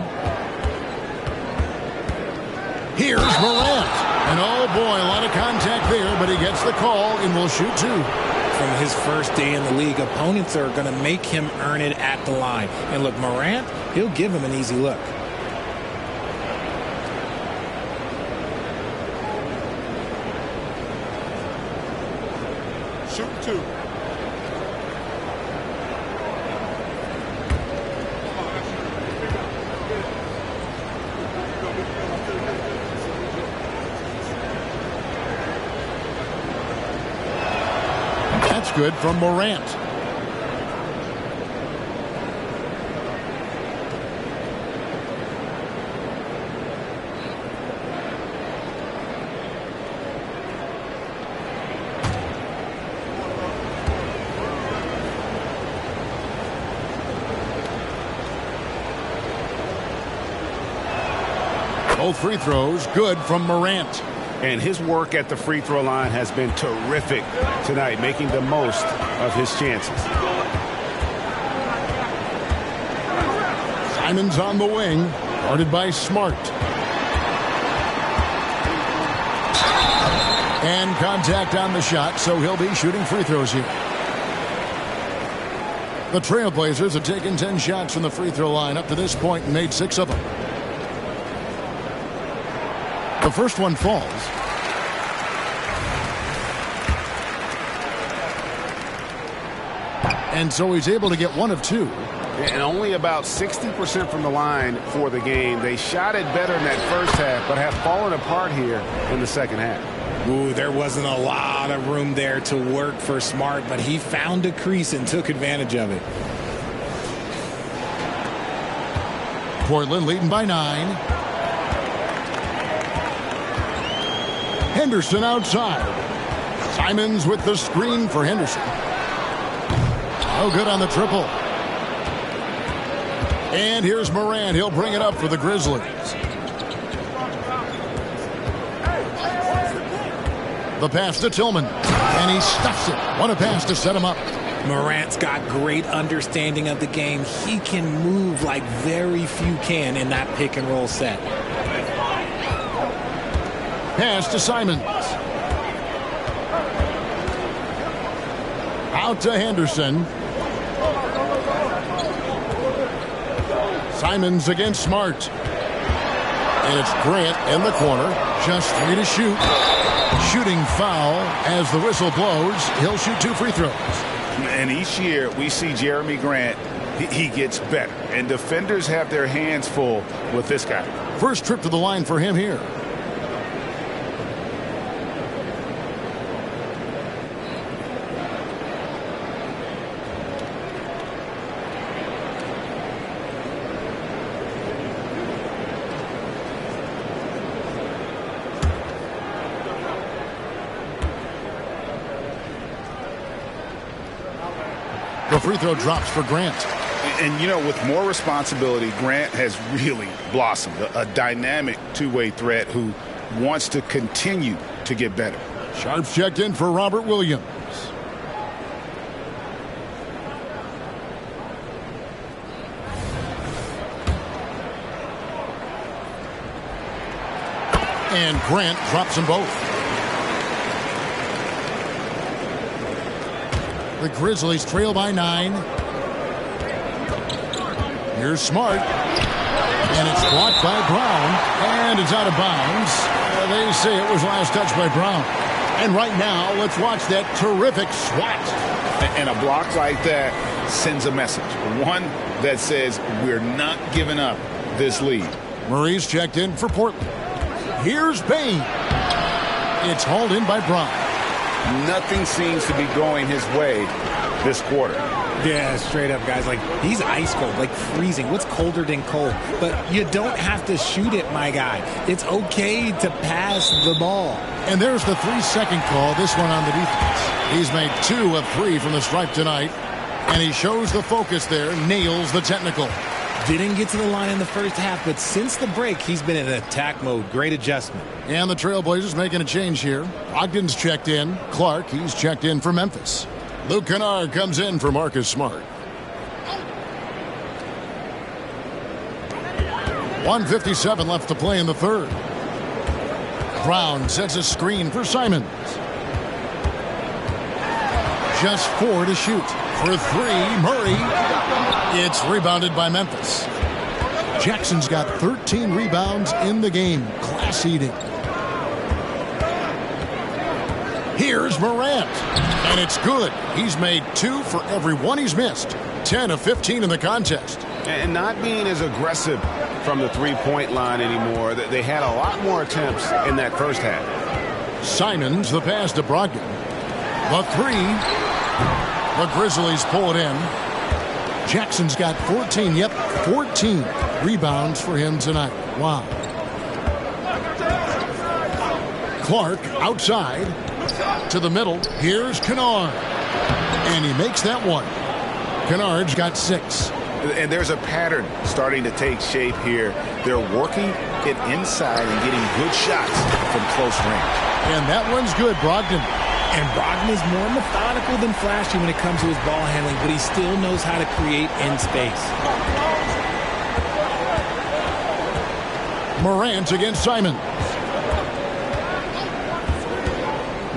Here's Morant. And oh boy, a lot of contact there, but he gets the call and will shoot 2. From his first day in the league, opponents are going to make him earn it at the line. And look, Morant, he'll give him an easy look. Shoot 2. That's good from Morant. Both free throws good from Morant. And his work at the free throw line has been terrific tonight, making the most of his chances. Simon's on the wing, guarded by Smart. And contact on the shot, so he'll be shooting free throws here. The Trailblazers have taken 10 shots from the free throw line up to this point and made 6 of them. The first one falls. And so he's able to get 1 of 2. And only about 60% from the line for the game. They shot it better in that first half, but have fallen apart here in the second half. Ooh, there wasn't a lot of room there to work for Smart, but he found a crease and took advantage of it. Portland leading by 9. Henderson outside. Simons with the screen for Henderson. No good on the triple. And here's Morant. He'll bring it up for the Grizzlies. The pass to Tillman. And he stuffs it. What a pass to set him up. Morant's got great understanding of the game. He can move like very few can in that pick and roll set. Pass to Simons. Out to Henderson. Simons against Smart. And it's Grant in the corner. Just 3 to shoot. Shooting foul as the whistle blows. He'll shoot 2 free throws. And each year we see Jeremy Grant, he gets better. And defenders have their hands full with this guy. First trip to the line for him here. The free throw drops for Grant. And, you know, with more responsibility, Grant has really blossomed. A dynamic two-way threat who wants to continue to get better. Sharps checked in for Robert Williams. And Grant drops them both. The Grizzlies trail by 9. Here's Smart. And it's blocked by Brown. And it's out of bounds. They say it was last touched by Brown. And right now, let's watch that terrific swat. And a block like that sends a message. One that says we're not giving up this lead. Murray's checked in for Portland. Here's Bain. It's hauled in by Brown. Nothing seems to be going his way this quarter. Yeah, straight up, guys. Like, he's ice cold, like freezing. What's colder than cold? But you don't have to shoot it, my guy. It's okay to pass the ball. And there's the 3-second call, this one on the defense. He's made 2 of 3 from the stripe tonight. And he shows the focus there, nails the technical. Didn't get to the line in the first half, but since the break, he's been in attack mode. Great adjustment. And the Trailblazers making a change here. Ogden's checked in. Clark, he's checked in for Memphis. Luke Kennard comes in for Marcus Smart. 1:57 left to play in the third. Brown sets a screen for Simons. Just 4 to shoot. For 3, Murray. It's rebounded by Memphis. Jackson's got 13 rebounds in the game. Class eating. Here's Morant. And it's good. He's made 2 for every 1 he's missed. 10 of 15 in the contest. And not being as aggressive from the three-point line anymore. They had a lot more attempts in that first half. Simons, the pass to Brogdon. The 3. The Grizzlies pull it in. Jackson's got 14. Yep, 14 rebounds for him tonight. Wow. Clark outside to the middle. Here's Kennard. And he makes that one. Kennard's got 6. And there's a pattern starting to take shape here. They're working it inside and getting good shots from close range. And that one's good, Brogdon. And Brogdon is more methodical than flashy when it comes to his ball handling, but he still knows how to create in space. Morant against Simons.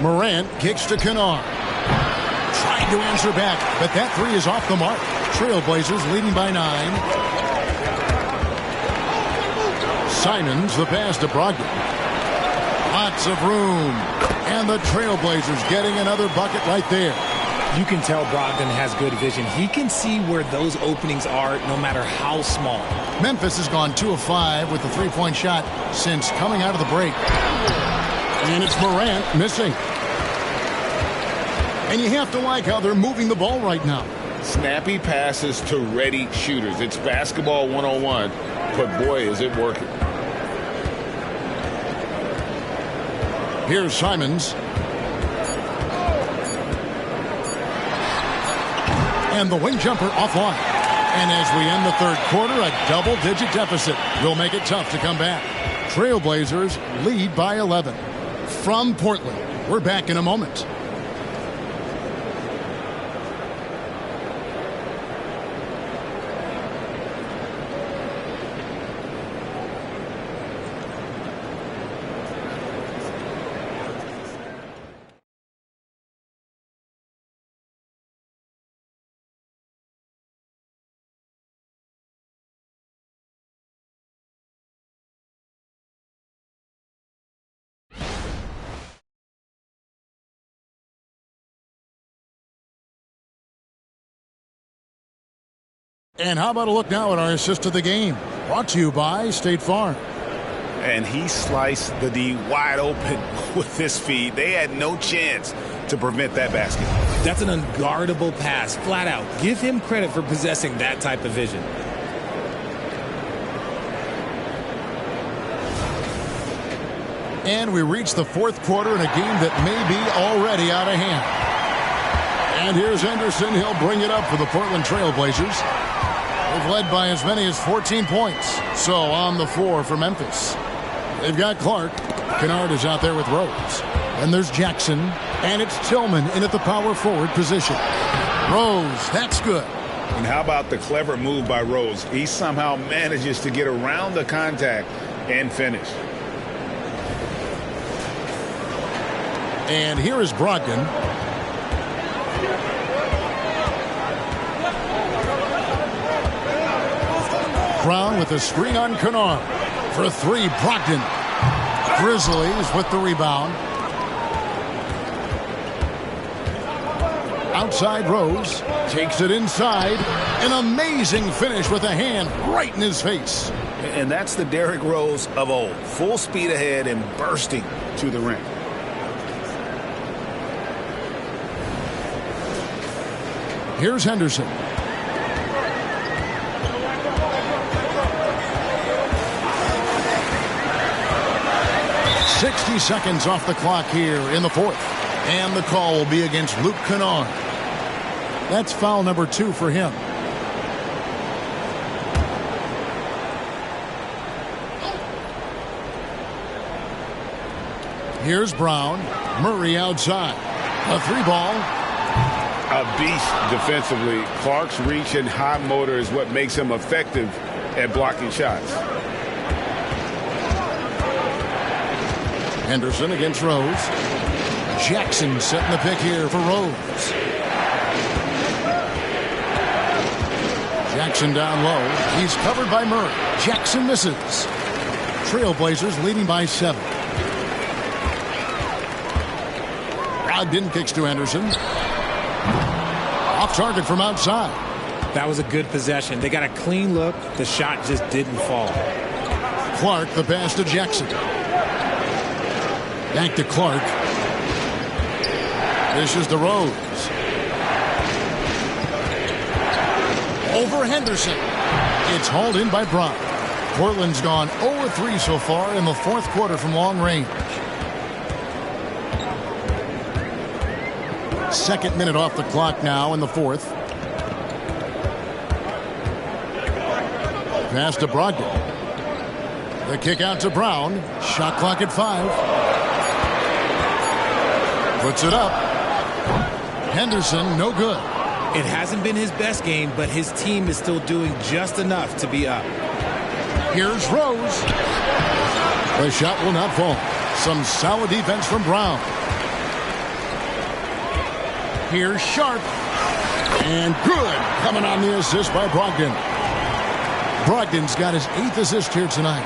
Morant kicks to Kennard. Trying to answer back, but that three is off the mark. Trailblazers leading by 9. Simons, the pass to Brogdon. Lots of room. And the Trailblazers getting another bucket right there. You can tell Brogdon has good vision. He can see where those openings are no matter how small. Memphis has gone 2 of 5 with the three-point shot since coming out of the break. And it's Morant missing. And you have to like how they're moving the ball right now. Snappy passes to ready shooters. It's basketball 101, but boy, is it working. Here's Simons. And the wing jumper offline. And as we end the third quarter, a double-digit deficit will make it tough to come back. Trailblazers lead by 11. From Portland, we're back in a moment. And how about a look now at our assist of the game? Brought to you by State Farm. And he sliced the D wide open with his feet. They had no chance to prevent that basket. That's an unguardable pass, flat out. Give him credit for possessing that type of vision. And we reach the fourth quarter in a game that may be already out of hand. And here's Henderson. He'll bring it up for the Portland Trailblazers. They've led by as many as 14 points. So on the floor for Memphis. They've got Clark. Kennard is out there with Rose. And there's Jackson. And it's Tillman in at the power forward position. Rose, that's good. And how about the clever move by Rose? He somehow manages to get around the contact and finish. And here is Brogdon. Brown with a screen on Kennard. For 3, Brogdon. Grizzlies with the rebound. Outside Rose. Takes it inside. An amazing finish with a hand right in his face. And that's the Derrick Rose of old. Full speed ahead and bursting to the rim. Here's Henderson. "60 seconds off the clock here in the fourth. And the call will be against Luke Kennard. That's foul number 2 for him. Here's Brown. Murray outside. A 3-ball. A beast defensively. Clark's reach and high motor is what makes him effective at blocking shots. Henderson against Rose. Jackson setting the pick here for Rose. Jackson down low. He's covered by Murray. Jackson misses. Trailblazers leading by 7. Brogdon kicks to Henderson. Off target from outside. That was a good possession. They got a clean look. The shot just didn't fall. Clark, the pass to Jackson. Back to Clark. This is the Rose. Over Henderson. It's hauled in by Brown. Portland's gone 0-3 so far in the fourth quarter from long range. Second minute off the clock now in the fourth. pass to Brogdon. The kick out to Brown. Shot clock at 5. Puts it up. Henderson, no good. It hasn't been his best game, but his team is still doing just enough to be up. Here's Rose. The shot will not fall. Some solid defense from Brown. Here's Sharp. And good. Coming on the assist by Brogdon. Brogdon's got his 8th assist here tonight.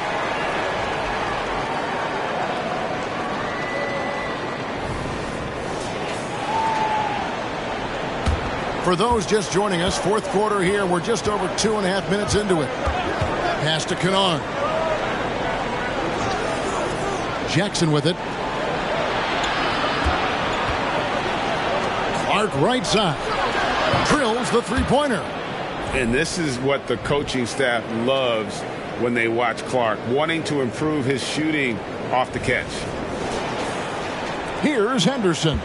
For those just joining us, fourth quarter here. We're just over 2.5 minutes into it. Pass to Kennard. Jackson with it. Clark right side. Drills the three-pointer. And this is what the coaching staff loves when they watch Clark, wanting to improve his shooting off the catch. Here's Henderson.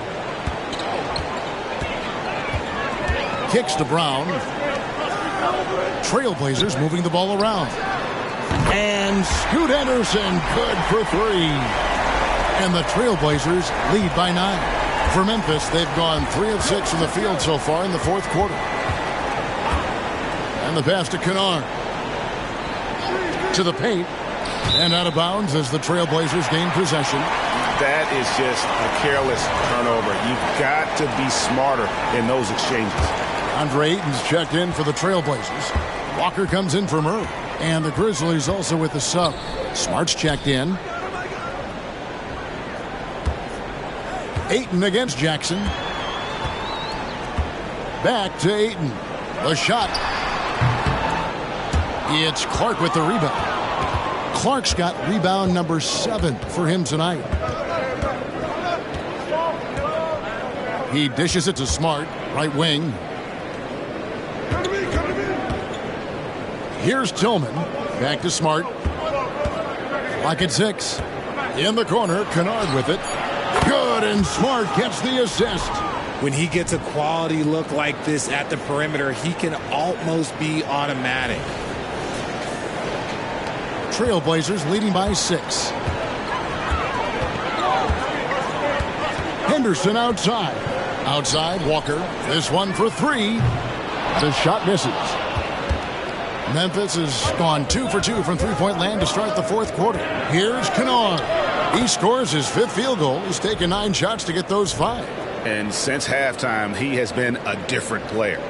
Kicks to Brown. Trailblazers moving the ball around. And Scoot Henderson, good for 3. And the Trailblazers lead by 9. For Memphis, they've gone 3 of 6 from the field so far in the fourth quarter. And the pass to Kennard. To the paint. And out of bounds as the Trailblazers gain possession. That is just a careless turnover. You've got to be smarter in those exchanges. Andre Ayton's checked in for the Trailblazers. Walker comes in for Murray. And the Grizzlies also with the sub. Smart's checked in. Ayton against Jackson. Back to Ayton. The shot. It's Clark with the rebound. Clark's got rebound number 7 for him tonight. He dishes it to Smart, right wing. Here's Tillman. Back to Smart. Clock at 6. In the corner, Kennard with it. Good, and Smart gets the assist. When he gets a quality look like this at the perimeter, he can almost be automatic. Trailblazers leading by 6. Henderson outside. Outside, Walker. This one for 3. The shot misses. Memphis has gone 2 for 2 from three-point land to start the fourth quarter. Here's Kennard. He scores his 5th field goal. He's taken 9 shots to get those 5. And since halftime, he has been a different player.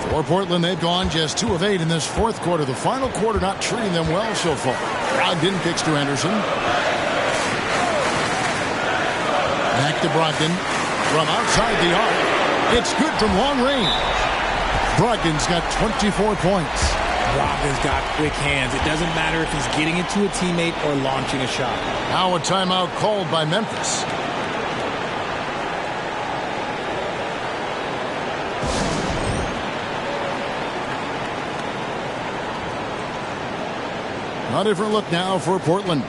For Portland, they've gone just 2 of 8 in this fourth quarter. The final quarter not treating them well so far. Brogdon kicks to Henderson. Back to Brogdon. From outside the arc. It's good from long range. Brogdon's got 24 points. Brogdon's got quick hands. It doesn't matter if he's getting it to a teammate or launching a shot. Now a timeout called by Memphis. A different look now for Portland.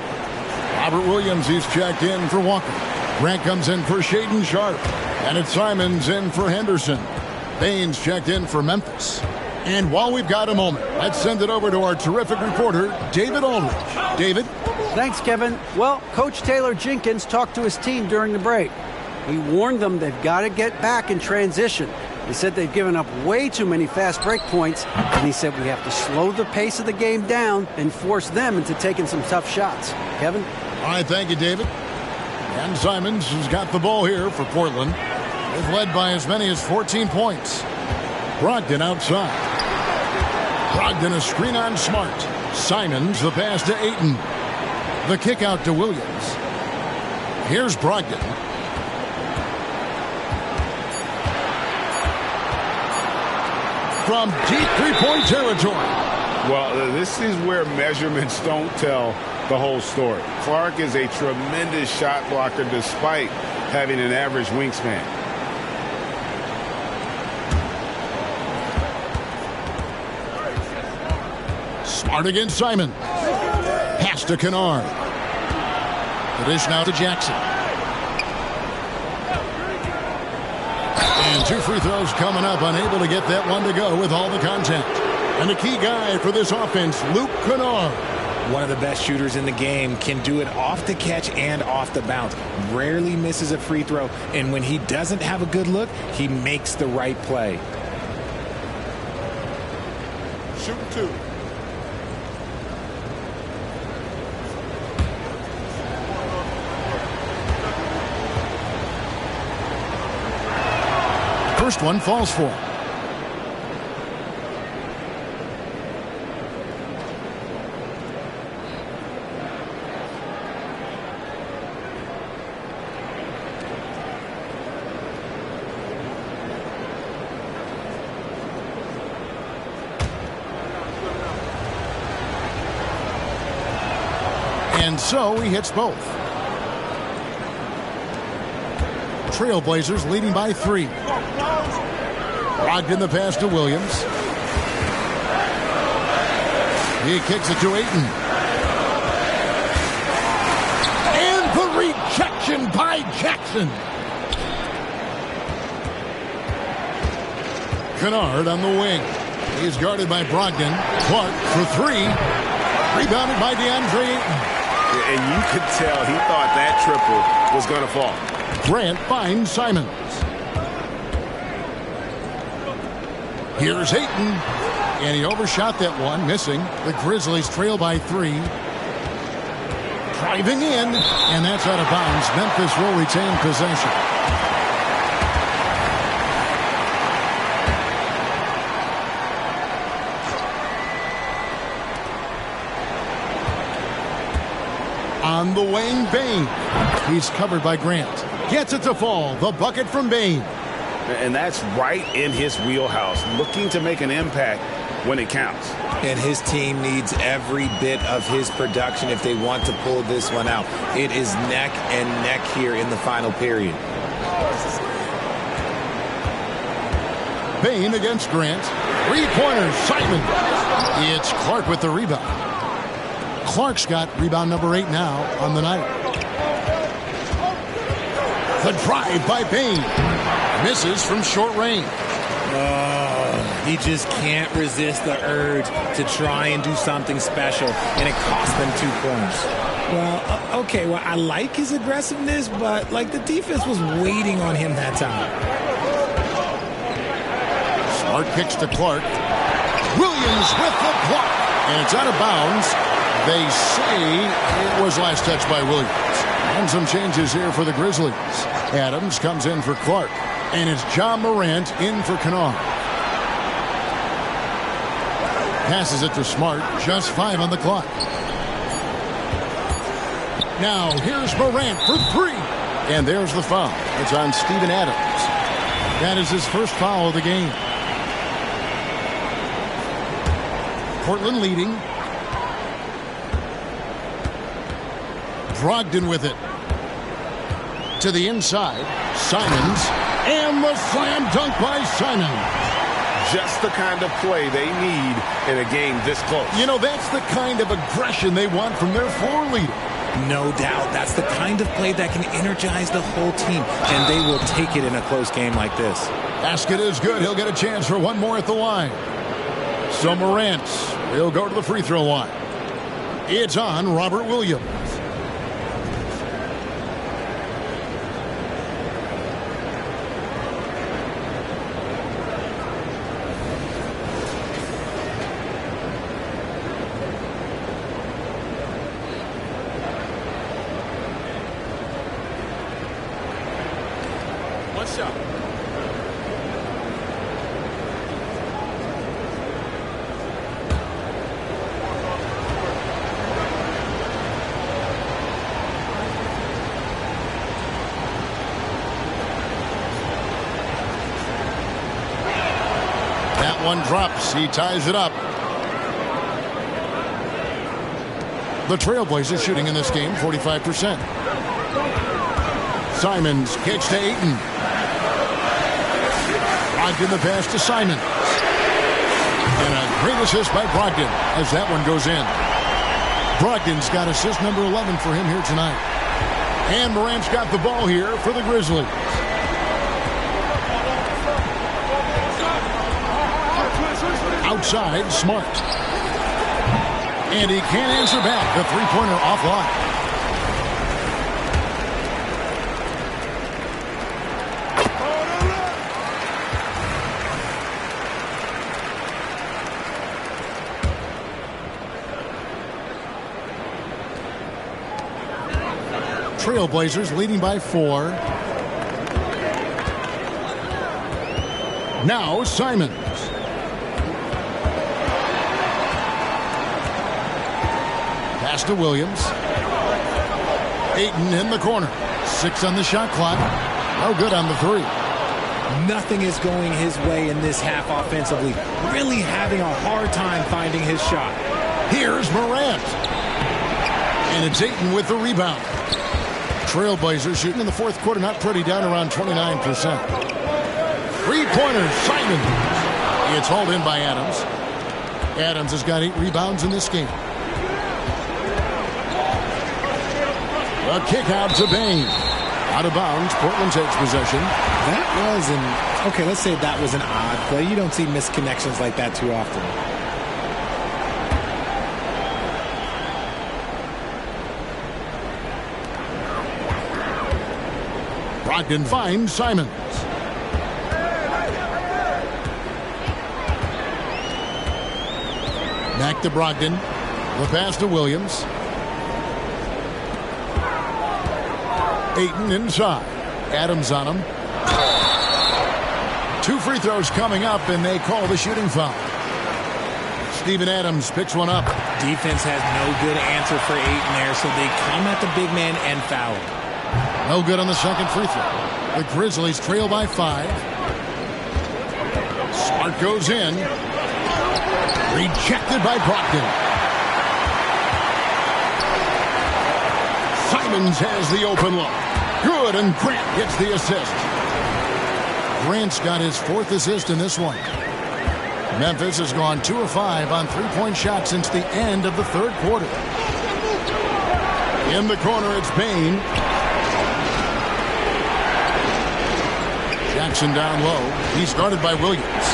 Robert Williams, he's checked in for Walker. Grant comes in for Shaedon Sharp. And it's Simons in for Henderson. Baines checked in for Memphis. And while we've got a moment, let's send it over to our terrific reporter, David Aldridge. David? Thanks, Kevin. Well, Coach Taylor Jenkins talked to his team during the break. He warned them they've got to get back in transition. He said they've given up way too many fast break points, and he said we have to slow the pace of the game down and force them into taking some tough shots. Kevin? All right, thank you, David. And Simons has got the ball here for Portland. They've led by as many as 14 points. Brogdon outside. Brogdon a screen on Smart. Simons the pass to Ayton. The kick out to Williams. Here's Brogdon. From deep three-point territory. Well, this is where measurements don't tell the whole story. Clark is a tremendous shot blocker despite having an average wingspan. Smart against Simon. Pass to Kennard. The dish now to Jackson. And And 2 free throws coming up, unable to get that one to go with all the contact. And the key guy for this offense, Luke Kennard. One of the best shooters in the game, can do it off the catch and off the bounce. Rarely misses a free throw, and when he doesn't have a good look, he makes the right play. Shoot 2. First one falls for him. And so he hits both. Trailblazers leading by 3. Brogdon the pass to Williams. He kicks it to Ayton. And the rejection by Jackson. Kennard on the wing. He's guarded by Brogdon. Clark for 3. Rebounded by DeAndre Ayton. And you could tell he thought that triple was going to fall. Grant finds Simons. Here's Ayton. And he overshot that one, missing. The Grizzlies trail by 3. Driving in. And that's out of bounds. Memphis will retain possession. On the wing, Bane. He's covered by Grant. Gets it to fall. The bucket from Bane. And that's right in his wheelhouse, looking to make an impact when it counts. And his team needs every bit of his production if they want to pull this one out. It is neck and neck here in the final period. Bane against Grant. 3-pointers, Simon. It's Clark with the rebound. Clark's got rebound number 8 now on the night. The drive by Bane. Misses from short range. He just can't resist the urge to try and do something special, and it cost them 2 points. Well, okay, well, I like his aggressiveness, but, like, the defense was waiting on him that time. Smart kicks to Clark. Williams with the block. And it's out of bounds. They say it was last touched by Williams. And some changes here for the Grizzlies. Adams comes in for Clark. And it's John Morant in for Kennard. Passes it to Smart. Just 5 on the clock. Now here's Morant for 3. And there's the foul. It's on Steven Adams. That is his first foul of the game. Portland leading. Brogdon with it. To the inside. Simons. And the slam dunk by Simons. Just the kind of play they need in a game this close. You know, that's the kind of aggression they want from their floor leader. No doubt. That's the kind of play that can energize the whole team, and they will take it in a close game like this. Basket is good. He'll get a chance for one more at the line. So Morant will go to the free throw line. It's on Robert Williams. One drops. He ties it up. The Trailblazers shooting in this game 45%. Simons kicks to Ayton. Brogdon the pass to Simons. And a great assist by Brogdon as that one goes in. Brogdon's got assist number 11 for him here tonight. And Morant's got the ball here for the Grizzlies. Outside, Smart. And he can't answer back. The three-pointer offline. Trailblazers leading by 4. Now Simons. Pass to Williams. Ayton in the corner. 6 on the shot clock. No good on the 3. Nothing is going his way in this half offensively. Really having a hard time finding his shot. Here's Morant. And it's Ayton with the rebound. Trailblazers shooting in the fourth quarter, not pretty, down around 29%. Three-pointer, Simons. It's hauled in by Adams. Adams has got 8 rebounds in this game. A kick out to Bain. Out of bounds, Portland takes possession. That was okay, let's say that was an odd play. You don't see misconnections like that too often. Brogdon finds Simons. Back to Brogdon. The pass to Williams. Ayton inside. Adams on him. 2 free throws coming up, and they call the shooting foul. Steven Adams picks one up. Defense has no good answer for Ayton there, so they come at the big man and foul him. No good on the second free throw. The Grizzlies trail by 5. Smart goes in. Rejected by Brogdon. Simons has the open look. Good, and Grant gets the assist. Grant's got his 4th assist in this one. Memphis has gone 2 of 5 on three-point shots since the end of the third quarter. In the corner, it's Bain. Jackson down low. He's guarded by Williams.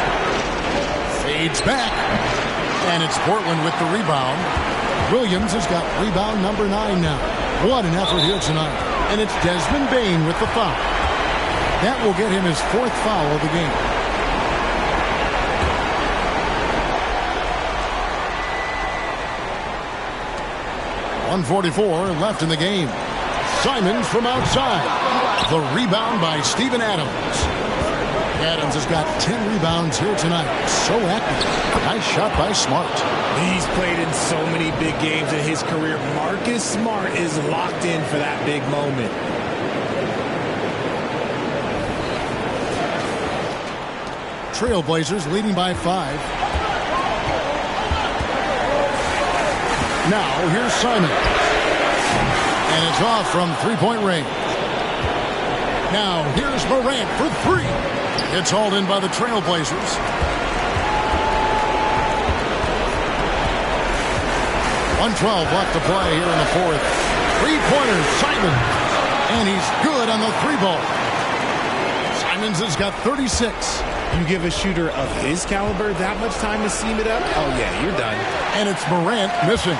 Fades back. And it's Portland with the rebound. Williams has got rebound number 9 now. What an effort here tonight. And it's Desmond Bain with the foul. That will get him his 4th foul of the game. .144 left in the game. Simons from outside. The rebound by Steven Adams. Adams has got 10 rebounds here tonight. So active. Nice shot by Smart. He's played in so many big games in his career. Marcus Smart is locked in for that big moment. Trailblazers leading by 5. Now here's Simon. And it's off from three-point range. Now here's Morant for 3. It's hauled in by the Trailblazers. .112 left to play here in the 4th. Three-pointer, Simon. And he's good on the 3-ball. Simons has got 36. You give a shooter of his caliber that much time to seam it up? Oh, yeah, you're done. And it's Morant missing.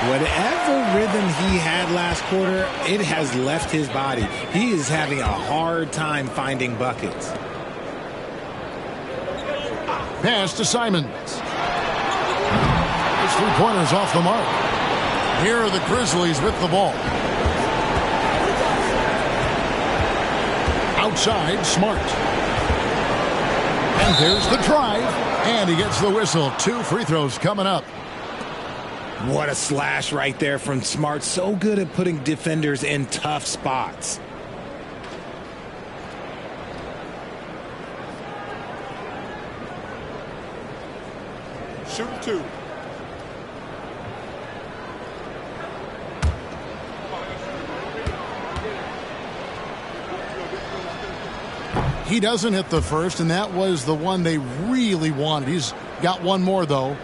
Whatever rhythm he had last quarter, it has left his body. He is having a hard time finding buckets. Pass to Simons. His three-pointer's off the mark. Here are the Grizzlies with the ball. Outside, Smart. And there's the drive. And he gets the whistle. 2 free throws coming up. What a slash right there from Smart. So good at putting defenders in tough spots. Shoot 2. He doesn't hit the first, and that was the one they really wanted. He's got one more, though.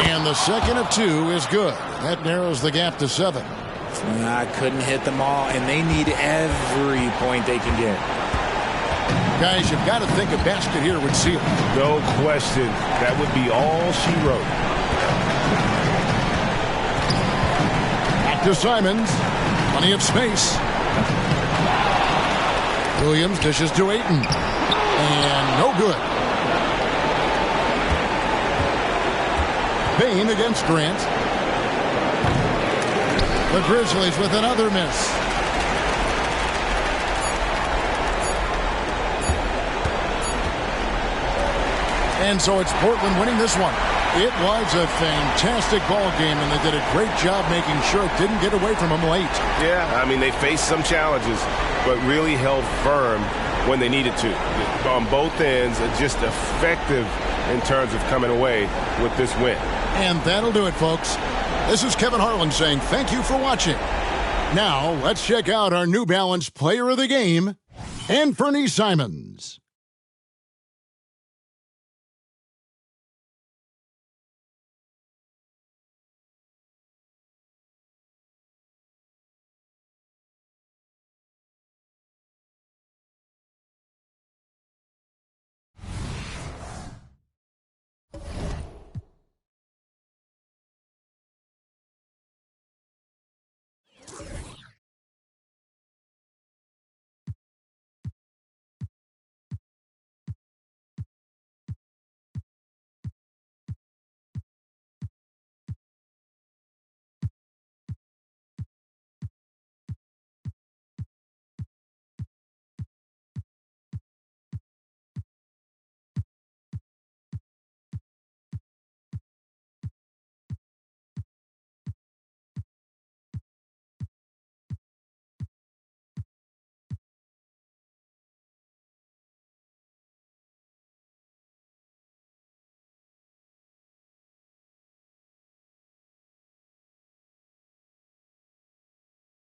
And the second of 2 is good. That narrows the gap to 7. I couldn't hit them all, and they need every point they can get. Guys, you've got to think a basket here would seal it. No question. That would be all she wrote. Back to Simons. Plenty of space. Williams dishes to Ayton. And no good. Bain against Grant. The Grizzlies with another miss. And so it's Portland winning this one. It was a fantastic ball game, and they did a great job making sure it didn't get away from them late. Yeah, I mean, they faced some challenges, but really held firm when they needed to. On both ends, just effective in terms of coming away with this win. And that'll do it, folks. This is Kevin Harlan saying thank you for watching. Now, let's check out our New Balance Player of the Game, Anthony Simons.